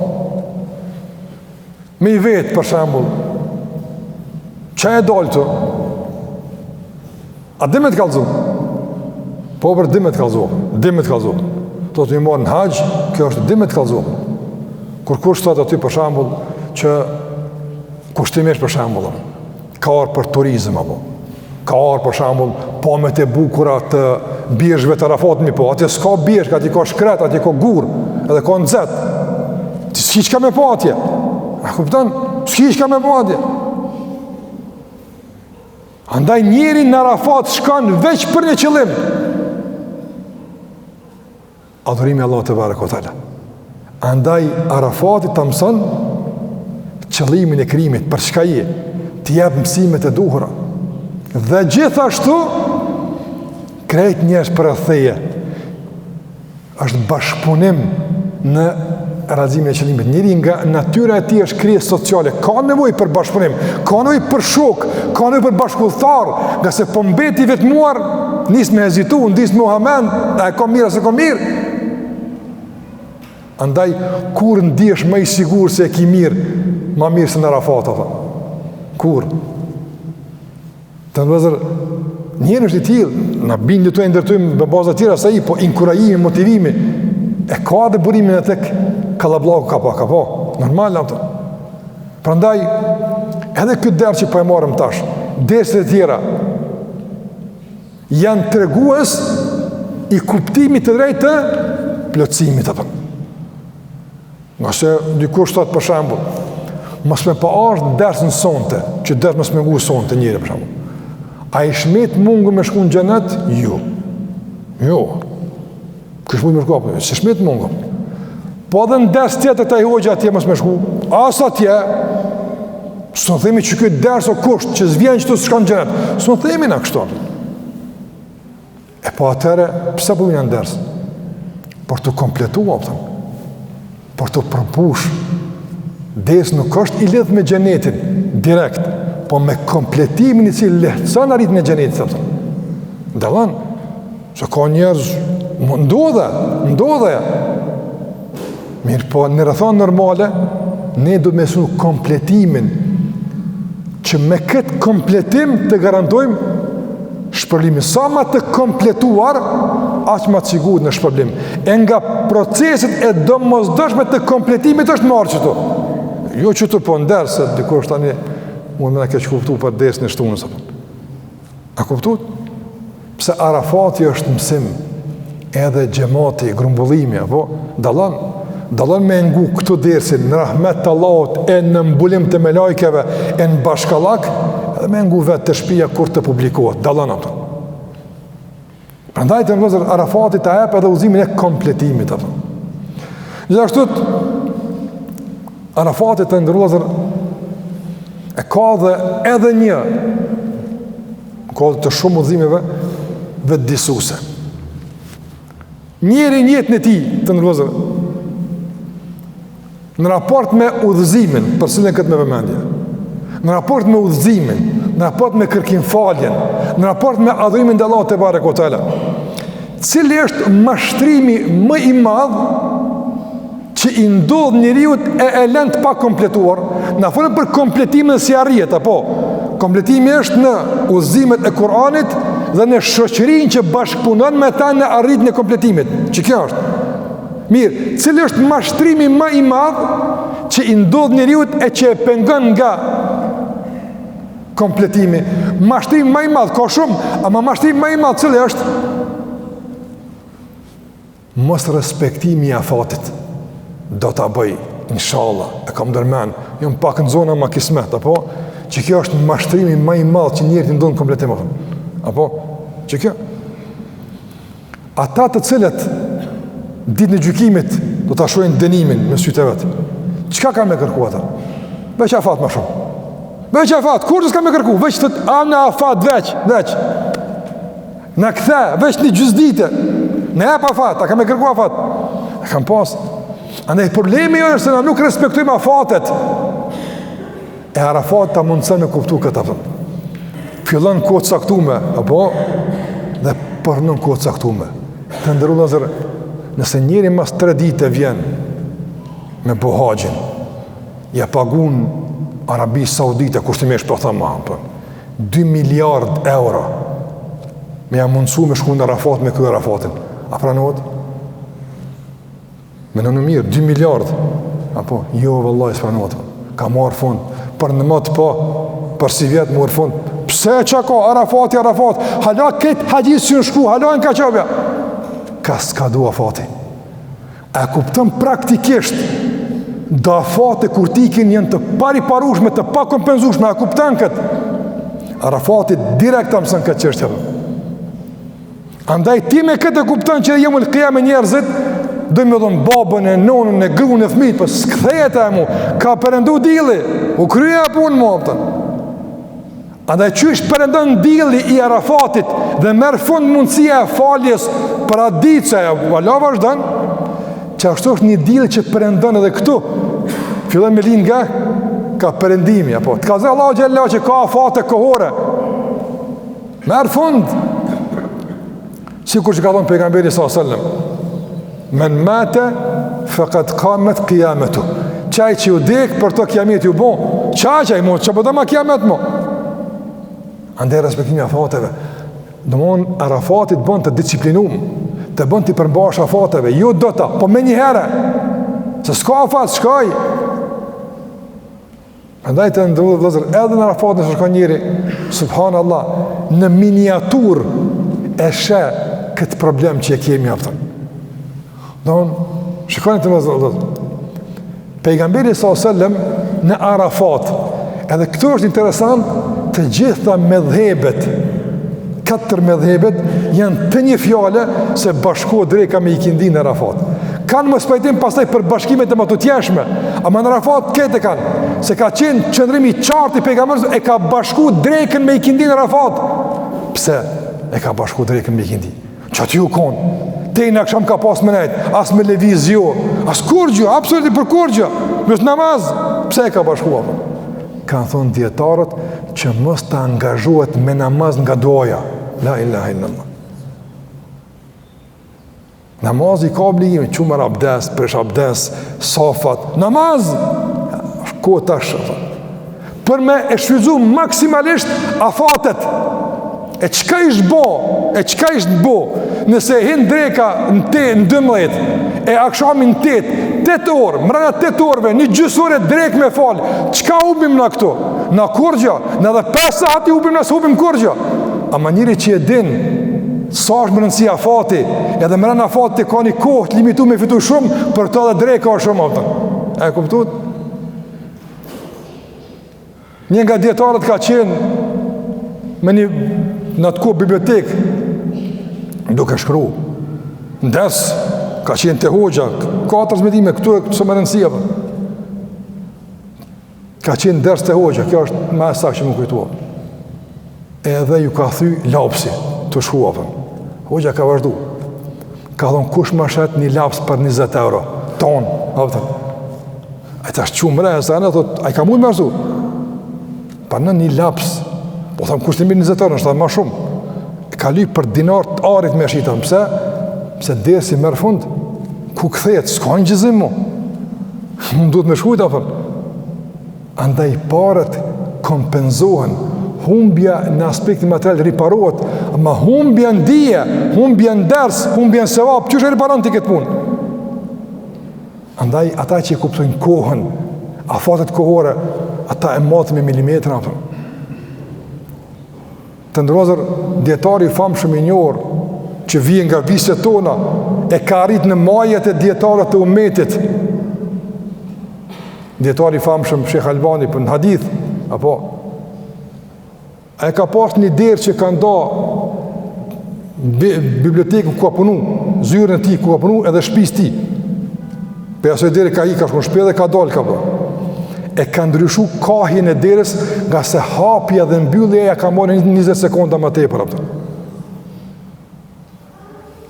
Speaker 1: me i vetë për shembull, që e dalë të? A dhe me të kalëzu? Po për dhe me të kalëzu. Dhe me të kalëzu. Do të një marë në haqë, kjo është dhe me të kalëzu. Kur kushtat aty për shembull, që kushtimisht për shembull, ka arë për turizm apo. Ka arë për shembull pamet e bukura të birshve të Arafatit, po atje s'ka birshk, atje ka shkret, atje ka gur, edhe ka nxet. s'ki qka me po atje. A kupton? S'ki qka me po atje. Andaj njeri në Arafat shkan veç për një qëllim. Adhurimi Allah të barë këtala. Andaj Arafati të mësën qëllimin e krimit, për shka je, të jep mësimet e duhura. Dhe gjithashtu, krejt njerëz për e theje, është bashkëpunim në realizimin e qëllimit. Njëri nga natyra e ti është krijes sociale, ka nevoj për bashkëpunim, ka nevoj për shok, ka nevoj për bashkëthar, nga se po mbeti vetmuar, nis me hezitu, ndis me uhamen, e ka mirë, se ka mirë. Andaj, kur ndihesh më i sigur se e ki mirë, ma mirë se në Arafat, kur? Të nëzër, njërë është i tjilë, në bindë të e ndërtojmë në bazë tjera sa i, po inkurajimi, motivimi, e ka dhe burimin e tek kalablaku ka pa, normal në të. Prandaj, edhe këtë derë që po e marëm tash, deset e tjera, janë tregues i kuptimit të drejtë të plotësimit apo. Nëse dikush thot për shembull, mos më pa ardh dersën sonte, që ders mos më ngu sonte njëri për shembull. A i shmet mungu me shku në xhenet? Jo. Kush mund më shku apo? Si shmet mungu. Po edhe në ders tjetër taj hoxha atje mos më shku. As atje, s'u themi që ky ders o kusht që s'vjen që të shkon në xhenet. S'u themi na kështu. E po atëre, pse po vjen në ders? Por të kompletuar, por të përpush. Des nuk është i lidh me xhenetin direkt, po me kompletimin i cili lehtëson arritjen e xhenetit. Dallon, se ka njerëz ndodhe. Mirë, po në rrethon normale, ne do të mësojmë kompletimin, që me këtë kompletim të garantojmë shpërblimin. Sa më të kompletuar, aq më të sigurt në shpërblim. E nga proceset e domosdoshme të kompletimit është marrë çto. Jo që të po ndërë, se dikush tani mund me në keq kuptu për desë në shtunës. A kuptu? Pse Arafati është mësim, edhe gjemati, grumbullimi, apo dalon me ngu këtu dersin në rahmet të Allahut, e në mbulim të melajkeve, e në bashkallak, edhe me ngu vetë të shpia kur të publikohet. Dalon ato. Prandaj të nëzër Arafati të epë edhe uzimin e kompletimit. Gjithashtu Arafati të ndërruazër e ka dhe edhe një ka dhe të shumë udhëzimeve vetë disuse. Njeri njëtën e ti të ndërruazër në raport me udhëzimin, për cilën këtë me vëmendje, në raport me udhëzimin, në raport me kërkim faljen, në raport me adhurimin dhe Allah të bare kotala, cili është mashtrimi më i madhë që i ndodh njeriut e lënë pa kompletuar. Na folëm për kompletimin si arrijet, apo kompletimi është në udhëzimet e Kur'anit dhe në shoqërinë që bashkëpunon me ta në arritjen e kompletimit. Që kjo është. Mirë, cili është mashtrimi më i madh që i ndodh njeriut e që e pengon nga kompletimi? Mashtrimi më i madh ka shumë, ama mashtrimi më i madh cili është? Mos respektimi i afatit. Do t'a bëj, inshallah, e kam dërmen, jam pak në zona ma kismet, apo, që kjo është mashtrimi ma i madh që njerët i ndonë kompletim, apo, që kjo. Ata të cilët, ditë në gjykimit, do t'a shojnë dënimin me sytë e vetë. Qka ka me kërku ata? Veç afat ma shumë. Veç afat, kur që s'ka me kërku? Veç të anë afat, veç. Në këthe, veç një gjysdite. Në jep afat, a ka me kërku afat? E kam pasë. Andaj problemi jo është se na nuk respektojmë afatet. E Arafat ta mundësën me kuptu këtë apëm. Fillon kohë caktume, apo, dhe përnën kohë caktume. Të ndërru lëzër, nëse njeri mas 3 dite vjen me bohajin, ja pagun Arabi Saudite, kushtimesh për thëma, 2 miliard euro, me ja mundësu me shku në Arafat me këtë Arafatin. A pranohet? Me në mirë, 2 miliard, apo, jo, vëllaj, s'pranohet, ka marë fund, për në mëtë po, për si vjetë marë fund, pse që ka, Arafati, hala këtë hadisë që në shku, hala në ka qabja, ka s'ka du Arafati. E kuptëm praktikisht, dafate kur tikin janë të pariparueshme, të pakompenzueshme, a kupton këtë? Arafati direkt ta mëson këtë çështje. Andaj ti me këtë kupton që jemul qiyam njerëzit, do më dhon babën e nonën e gruan e fëmijët, po s'kthehet ai mu, ka perëndu dilli, u krye punë më optën. Andaj qysh perëndon dilli i Arafatit dhe merr fund mundësia e faljes për atë ditë që Allah vazhdon, që ashtu është një dill që perëndon edhe këtu. Fillon me lind nga ka perëndimi apo të ka zë Allahu xhallahu që ka afate kohore. Merr fund. Sikur që ka thënë pejgamberi sallallahu alajhi wasallam, men mate faqad qamat qiyamatu. Çaj që u dek për to kiamet ju bon. Çaj mo, çfarë do ma kiamet mo? Andaj respektimi afateve. Domthon Arafati të bën të disciplinuar, të bën të përmbash afateve, jo do ta, po më një herë. Se s'ka afat, shkoj. Andaj të ndodhë vëllezër, edhe në Arafat nëse shkon njëri, subhanallah, në miniatur e sheh këtë problem që e kemi aftën. Domthon, shikoni të vëllezër. Pejgamberi sallallahu alajhi wasallam në Arafat, edhe këtu është interesant, të gjitha medhebet, 4 medhebet janë të një fjale se bashkohet drejka me ikindin në Arafat. Kanë mos pajtim pastaj për bashkimet e matutjeshme, ama në Arafat këtë kanë, se ka qenë qëndrimi i qartë i pejgamberit e ka bashkuar drekën me ikindin në Arafat. Pse e ka bashkuar drekën me ikindin? Çati u kon. Te në akşam ka pas menet, as me lëvizjo, as kurgjë, absolutisht për kurgjë, me namaz. Pse e ka bashkuar? Kanë thonë dietarët që mos të angazhohet me namaz nga doja. La ilaha illallah. Namazi ka obligime, qumër abdes, presh abdes, safat, namaz, ko tash, për me e shfrytzu maksimalisht afatet, e qka ishtë bo, nëse hin dreka në 12, e akshamin në 8 orë, mrena 8 orëve, një gjysore drek me falë, qka ubim në këto? Në kurgja, në dhe 5 sahati ubim nësë ubim kurgja. Ama njëri që e din, sa është më rëndësi afati, edhe mrena afati ka një kohë të limitu me fitu shumë, për të edhe dreka o shumë aftën. E kuptut? Një nga djetarët ka qenë me një në të kohë bibliotek, duke shkru. Ndes, ka qenë të hoxha, 4 zmetime, këtu e së më rëndësia. Ka qenë ders të hoxha, kjo është me sakë që më kujtua. Edhe ju ka thy lapsi të shkua. Hoxha ka vazhdu. Ka thonë, kush më shet një laps për 20 euro? Ton, aftën. A të është qumë mre, a i ka mund me vazhdu. Për në një laps, po thëmë, kush të mirë 20 euro, nështë të ma shumë. Ka lyp për dinar të arit me shita. Pse dersi merë fund, ku këthet, s'ka një gjizim mu. Më duhet me shkujt, aftën. Andaj parët kompenzohen, humbja në aspektin material riparohet, ama humbja në dije, humbja në ders, humbja në sevap, qështë e riparon të këtë punë? Andaj, ata që i kuptojnë kohën, afatet kohore, ata e matë me milimetra. Të ndërozër, djetari famë shumë i njërë, që vijen nga viset tona, e ka arrit në majet e djetarët të umetit. Djetari famë shumë Shekh Albani për në hadith, apo, e ka pas një derë që ka nda bibliotekë ku ka punu, zyrën e ti ku ka punu edhe shpis ti. Për asoj derë ka i ka shkon shpe dhe ka dalë ka bërë. E ka ndryshu kahjen e derës nga se hapja dhe mbyllja ka marrë 20 sekonda më tepër.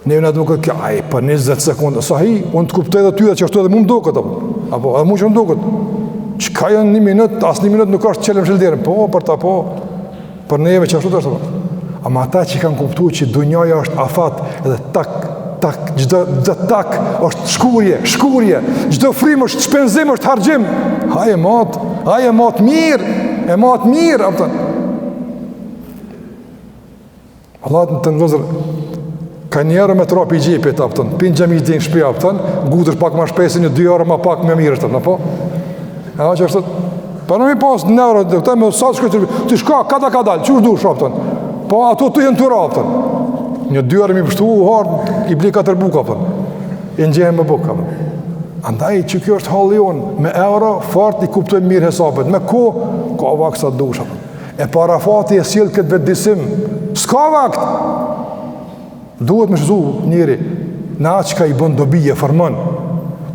Speaker 1: Ne në duke kjo, aj, për 20 sekonda, sa hi, unë të kuptoj dhe ty dhe që ashtu edhe mu më duket, apo edhe mu që më duket. Qka janë 1 minut, asë 1 minut nuk është qelem shëllderën, po, për ta, po, për neve që ashtu të është. Ama ata që kanë kuptu që dunjaja është afat, edhe tak, gjdo tak është shkurje, gjdo frim është shpenzim, është hargjim. Haje matë mirë, apëtën. Allah të nëzër, ka njerë me trapi i gjepit, apëtën, pinë gjemi i din shpe, apëtën, gudër pak ma shpesin, 2 orë ma pak me mirë, apëtën, apo? E që është të, pa në mi pas në euro, të me sa të shkoj të shka, kada ka dalë, që është du shapëtën? Po ato të jenë të rapëtën. Një 2 orë mi pështu, harë, i bli 4 buka, apëtën. I në gjenë me buka, apëtën. Andaj që kjo është halli jonë, me euro, fort i kuptojmë mirë hesabet, me ka vakt sa dush. E pa Arafati e sjell këtë vetëdisim, s'ka vakt. Duhet me shëzu njëri, në atë që ka i bën dobi e formon.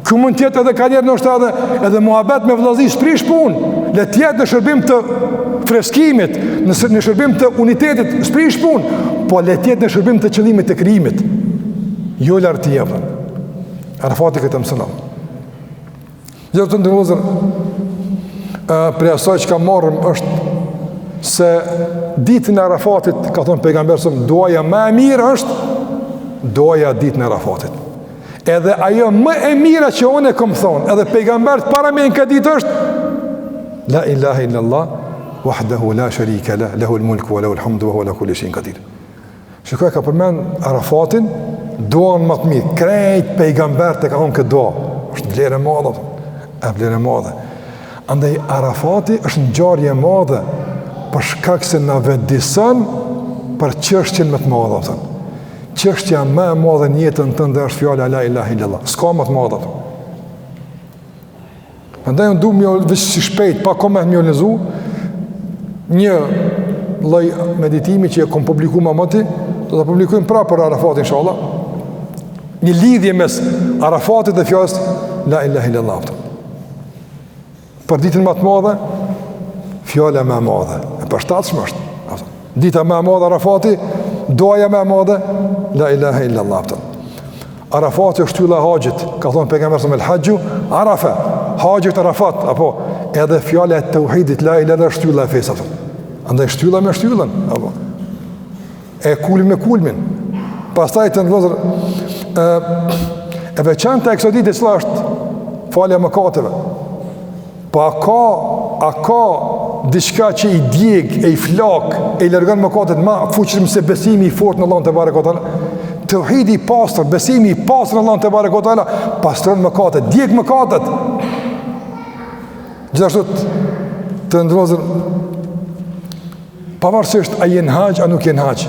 Speaker 1: Kë mund tjetë edhe ka njerë nështë edhe muhabet me vëllazi, s'prish punë, le tjetë në shërbim të freskimit, në shërbim të unitetit, s'prish punë, po le tjetë në shërbim të qëllimit të krijimit. Jo lartë të jepën. Arafati këtë mësënon. Gjithë të ndërlozër, prej asaj që ka marrëm është se ditën e Arafatit, ka thonë pejgamberësëm, duaja më e mirë është duaja ditën e Arafatit. Edhe ajo më e mira që unë e kom thonë, edhe pejgamberët para me në këtë ditë është La ilaha illallah, wahdahu la sharika lah, lahul mulku wa lahul hamdu wa huwa ala kulli shay'in qadir. Shikoj ka përmend Arafatin, duan më të mirë. Krejt pejgamberët e ka thonë këtë dua. Është vlerë e madhe, vlerë e madhe. Andaj Arafati është ngjarje e madhe për shkak se na vetëdijson për çështjen më të madhe, çështja më e madhe në jetën tënde është fjala la ilaha illallah. S'ka më të madhe. Prandaj unë duam veç si shpejt, pa koment më lezu një lloj meditimi që e kam publikuar më mëti, do ta publikojmë prapë për Arafatin inshallah. Një lidhje mes Arafatit dhe fjalës la ilaha illallah. Për ditën më të madhe, fjala më e madhe, e përshtatshme është. Dita më e madhe Arafati, doja më e madhe, la ilaha illallah. Arafati është shtylla e haxhit, ka thonë pejgamberi sallallahu alaihi wasallam, el-hajju Arafa, haxhi Arafat, apo edhe fjala e tauhidit la ilaha illallah shtylla e fesë. Andaj shtylla me shtyllën, apo e kulmi me kulmin. Pastaj të ndozur e veçanta e kësaj dite cila është falja e mëkateve. Po a ka diçka që i djeg, e i flak, e i largon mëkatet më fuqishëm se besimi i fortë në Allahun te barekutaala? Tauhidi i pastër, besimi i pastër në Allahun te barekutaala pastron mëkatet, djeg mëkatet. Gjithashtu të ndrozur pavarësisht a je në haxh a nuk je në haxh,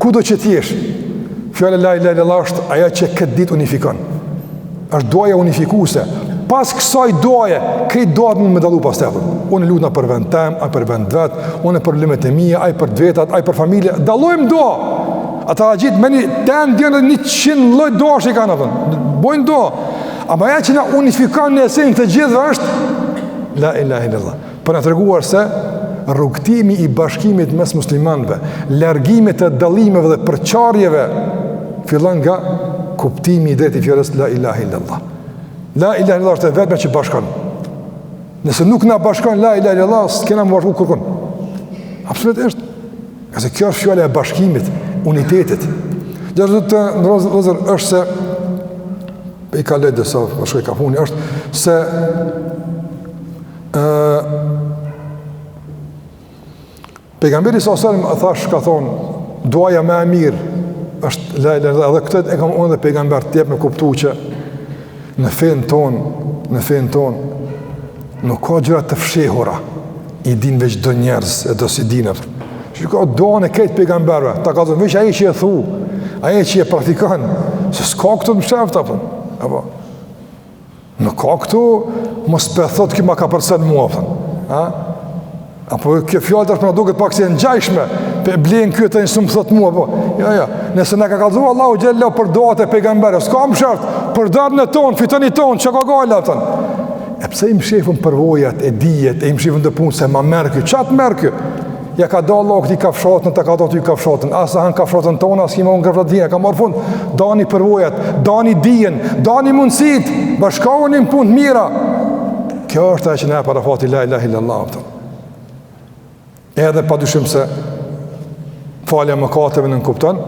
Speaker 1: kudo që ti jesh, fjala la ilaha illallah është ajo që këtë ditë unifikon. Është duaja unifikuese. Pas kësaj duaje, këtë duat mund me dallu pas tepër. Unë lutna për vend tem, ai për vend vet, unë për problemet e mia, ai për vetat, ai për familje. Dallojmë dua. Ata gjithë meni tan dinë 100 lloj duash i kanë atë. Bojnë dua. Ama ajo që na unifikon në esencë të gjithëve është la ilaha illallah. Për na treguar se rrugtimi i bashkimit mes muslimanëve, largimi të dallimeve dhe përçarjeve fillon nga kuptimi i drejtë i fjalës la ilaha illallah. La ilaha illallah është e vetme që bashkon. Nëse nuk na bashkon la ilaha illallah, s'kena më bashku kërkon. Absolutisht. Qase kjo është fjala e bashkimit, unitetit. Gjithashtu të ndrozër është se i ka lejtë dhe sa shkoj ka puni, është se pejgamberi s.a.s. thash ka thonë duaja më e mirë është la ilaha illallah, dhe këtë e kam unë dhe pejgamber të jep me kuptu që në fen ton nuk ka gjëra të fshehura, i din veç do njerëz e do si din atë. Shiko doan e këtë pejgamberve, ta ka thonë veç ai që e thu, ai që e praktikon, se s'ka këtu në sheft apo. Nuk ka këtu, mos pe thot që ma ka përsen mua, ha? Apo kjo fjallë të është më duket pak si e ngjajshme, pe blen kjo të njësë më thot mua, po. Ja, nëse ne ka kalëzu Allahu gjellë për doat e pejgamberës, s'ka më shërt, për darën e tonë, fitoni tonë, që ka gala, e pse i më shefën përvojat, e dijet, e i më shefën të punë, se ma merë kjo, qatë merë kjo? Ja ka da Allah këti kafshatën, të ka da ty kafshatën, asa hanë kafshatën tonë, asë kima unë kafshatën, ka marë fund, dani përvojat, dani dijen, dani mundësit, bashkaonin punë mira. Kjo është e që ne e parafati la ilaha illallah. Edhe pa dyshim se falja mëkateve në nënkupton,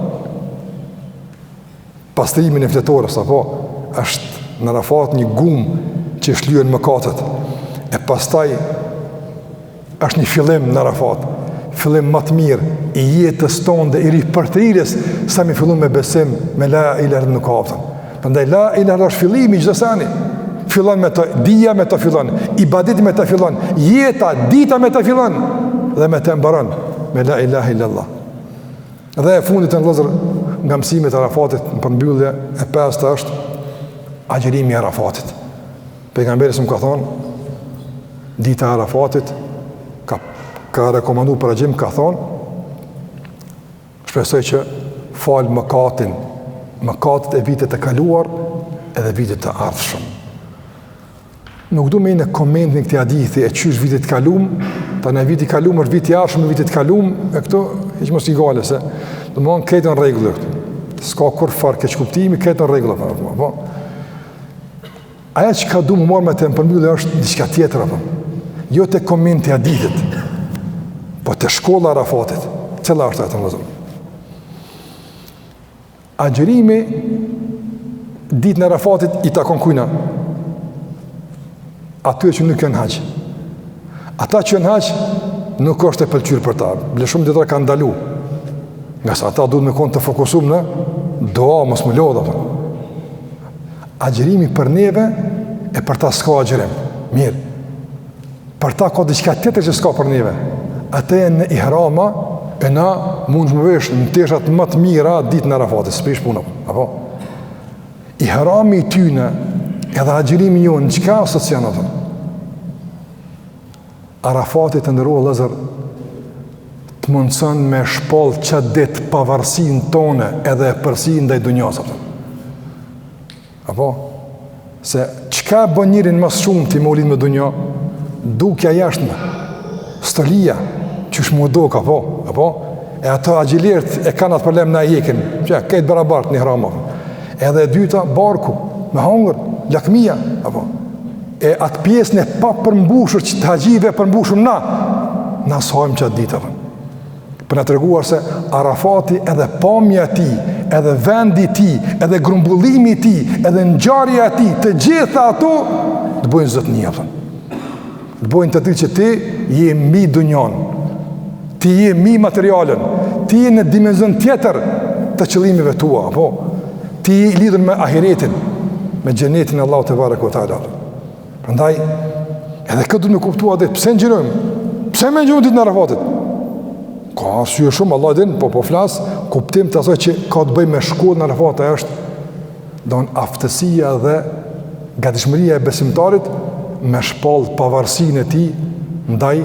Speaker 1: pastrimin e fletorës, apo, është në Arafat një gumë që shlyen mëkatet, e pastaj është një fillim në Arafat, fillim më të mirë i jetës tonë dhe i ripërtrirjes sa mi fillon me besim me la ilaha nuk kaptën. Prandaj la ilaha është fillimi i çdo sani. Fillon me të dija, me të fillon, ibadeti me të fillon, jeta, dita me të fillon dhe me të mbaron me la ilaha illallah. Dhe e fundit të vëllezër nga mësimet e Arafatit në përmbyllje e pesta është agjërimi i Arafatit. Pejgamberi më ka thonë, dita e Arafatit, ka rekomandu për agjim, ka thonë, shpresoj që falë mëkatet e vitet e kaluar edhe vitet të ardhshëm. Nuk du me i në komend në këti hadithi e qysh vitit kalum, ta në viti kalum është viti ardhshëm, vitit kalum, e këto, hiq mos i gale, se do më thonë këtë në regullë këtë. S'ka kur farë keq kuptimi, këtë në regullë. Aja që ka du më marrë me të më përmbyllë është diçka tjetër, jo të komend të hadithit, po të shkolla Arafatit. Cëla është atë në lëzëm? Agjerimi ditë në Arafatit i takon kujna? Atyre që nuk janë haqë. Ata që janë haqë nuk është e pëlqyrë për ta. Ble shumë ditëra kanë ndalu. Nga sa ata duhet me konë të fokusum në doa, mos më lodha. Agjerimi për neve e për ta s'ka agjerim. Mirë. Për ta ka diçka tjetër që s'ka për neve. Ata e në ihrama e na mund shmë vesh në teshat më të mira ditë në Arafatit. S'prish punëm. Apo? Ihrami i tyne edhe agjerimi jonë, në qëka asocianë atëm? Arafatit të ndërrua lëzër të mundësën me shpallë që ditë pavarësin tone edhe përsin dhe i dunjas atëm. Apo? Se qëka bën njërin mas shumë të i molin me dunja, dukja jashtëme, stëlia, që shmu duk, apo? E ato agjilirët e kanë atë problem në ajekin, që kejtë barabartë një hrama. Edhe dyta, barku, me hangër, lakmia, apo? E atë pjesën e pa përmbushur që të haqjive përmbushur na sajmë që atë ditë, apo? Për në të reguar se Arafati edhe pamja ti, edhe vendi ti, edhe grumbullimi ti, edhe ngjarja ti, të gjitha ato, të bojnë zotënia, apo? Të bojnë të ti që ti je mbi dunjan, ti je mbi materialen, ti je në dimenzion tjetër të qëllimive tua, apo? Ti je lidhur me ahiretin, me xhenetin e Allahut te barekuhu teala. Prandaj edhe këtë duhet të kuptuar atë pse ngjirojmë. Pse më ngjirojmë ditën e Arafatit? Ka arsye shumë, Allah din, po flas, kuptim të asaj që ka të bëjë me shkollën e Arafatit është don aftësia dhe gatishmëria e besimtarit me shpall pavarësinë e tij ndaj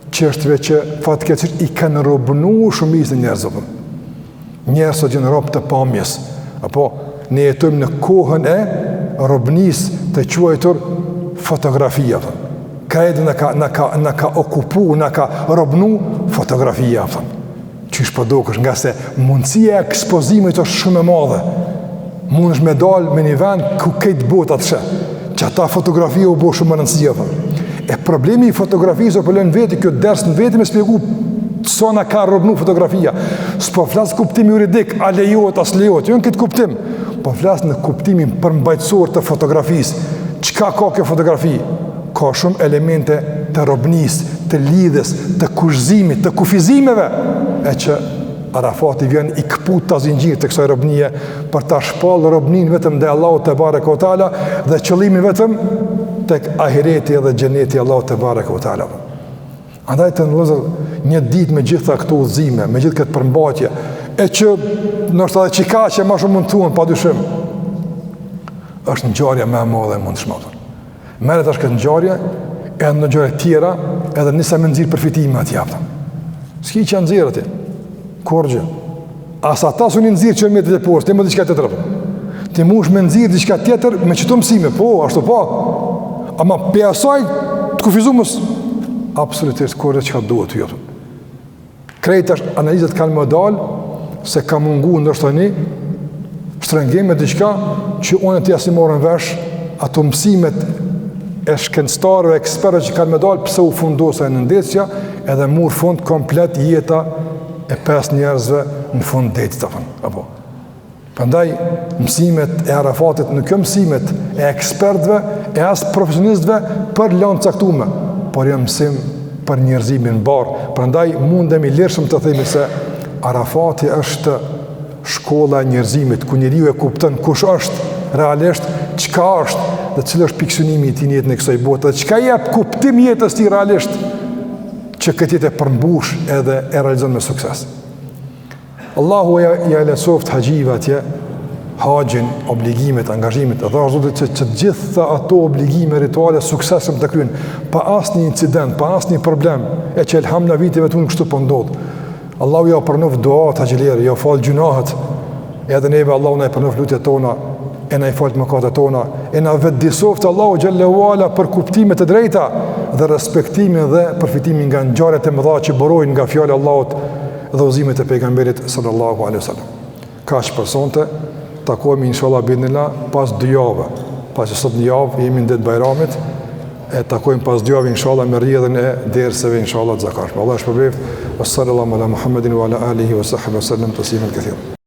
Speaker 1: çështjeve që fatkeqësisht i kanë robënuar shumicën e njerëzve. Njerëz që janë rob të pamjes, apo ne jetojmë në kohën e robnisë të quajtur fotografia. Kredi në ka okupu, në ka robnu fotografia. Qysh përdokësh, nga se mundësia e ekspozimit është shumë e madhe. Mund është me dalë me një vend ku këtë botat shë, që ata fotografia u bo shumë më rëndësia. E problemi i fotografisë o pëllën veti, kjo ders në veti me spjegu sa në ka robnu fotografia. S'po flasë kuptimi juridik, a lejot, as lejot, jo në këtë kuptim, po flasë në kuptimin përmbajtësor të fotografisë. Qka ka kjo fotografi? Ka shumë elemente të robnis, të lidhës, të kushzimit, të kufizimeve, e që Arafati vjen i këput të zingjirë të kësaj robnije për të shpallë robnin vetëm dhe Allahu te barekuhu teala dhe qëllimin vetëm tek ahireti dhe xheneti Allahu te barekuhu teala. Andaj të nëllëzër një ditë me gjitha këto udhëzime, me gjithë këtë përmbajtje, e që nështë edhe qika që ma shumë mund të thunë, pa dyshim, është ngjarja më e madhe e mundshme. Merret është këtë ngjarje, edhe në ngjarje tjera, edhe nisa me nxirr përfitime atij jaftë. S'ki që nxirr aty. Kurgjë. As ata sunin nxirr që me të poshtë, ti më diçka tjetër. Ti mush me nxirr diçka tjetër me çto mësime, po, ashtu po. Ama pe asaj të kufizumës absolutisht kurrë çka duhet ty. Krejtash analizat kanë më dal se ka mungu ndoshta tani shtrëngim me diçka që unë të jasi morën vesh ato mësimet e shkencëtarëve, ekspertëve që kanë më dal pse u fundosa në ndesja edhe mur fund komplet jeta e 5 njerëzve në fund detit apo. Prandaj mësimet e Arafatit nuk janë mësimet e ekspertëve e as profesionistëve për lanë caktuar, por janë mësim për njerëzimin mbar. Prandaj mundemi lirshëm të themi se Arafati është shkolla e njerëzimit, ku njeriu e kupton kush është realisht, çka është dhe cili është pikësynimi i tij në jetën e kësaj bote, dhe çka jep kuptim jetës tij realisht që këtë jetë e përmbush edhe e realizon me sukses. Allahu ja lesoft haxhive atje, haxhin, obligimet, angazhimet, dhe Zotit që të gjitha ato obligime, rituale, suksesëm të krynë, pa asnjë incident, pa asnjë problem, e që elhamna viteve të unë kështu po ndodh. Allahu ja përnof duat haxhilerë, ja fal gjunahet, edhe neve Allahu na i përnof lutjet tona, e na i fal mëkatet tona, e na vetëdijsoft Allahu xhallahu ala për kuptimet e drejta dhe respektimin dhe përfitimin nga ngjarjet e mëdha që burojnë nga fjala e Allahut dhe udhëzimet e pejgamberit sallallahu alaihi wasallam. Kaq për sonte, takohemi inshallah binillah pas 2 javë. Pas sot një javë jemi në ditë Bajramit, e takojmë pas 2 javë inshallah me rrjedhën e derseve inshallah të zakonshme. Allah shpërblet. Sallallahu ala Muhammedin wa ala alihi wa sahbihi sallam tasliman kathira.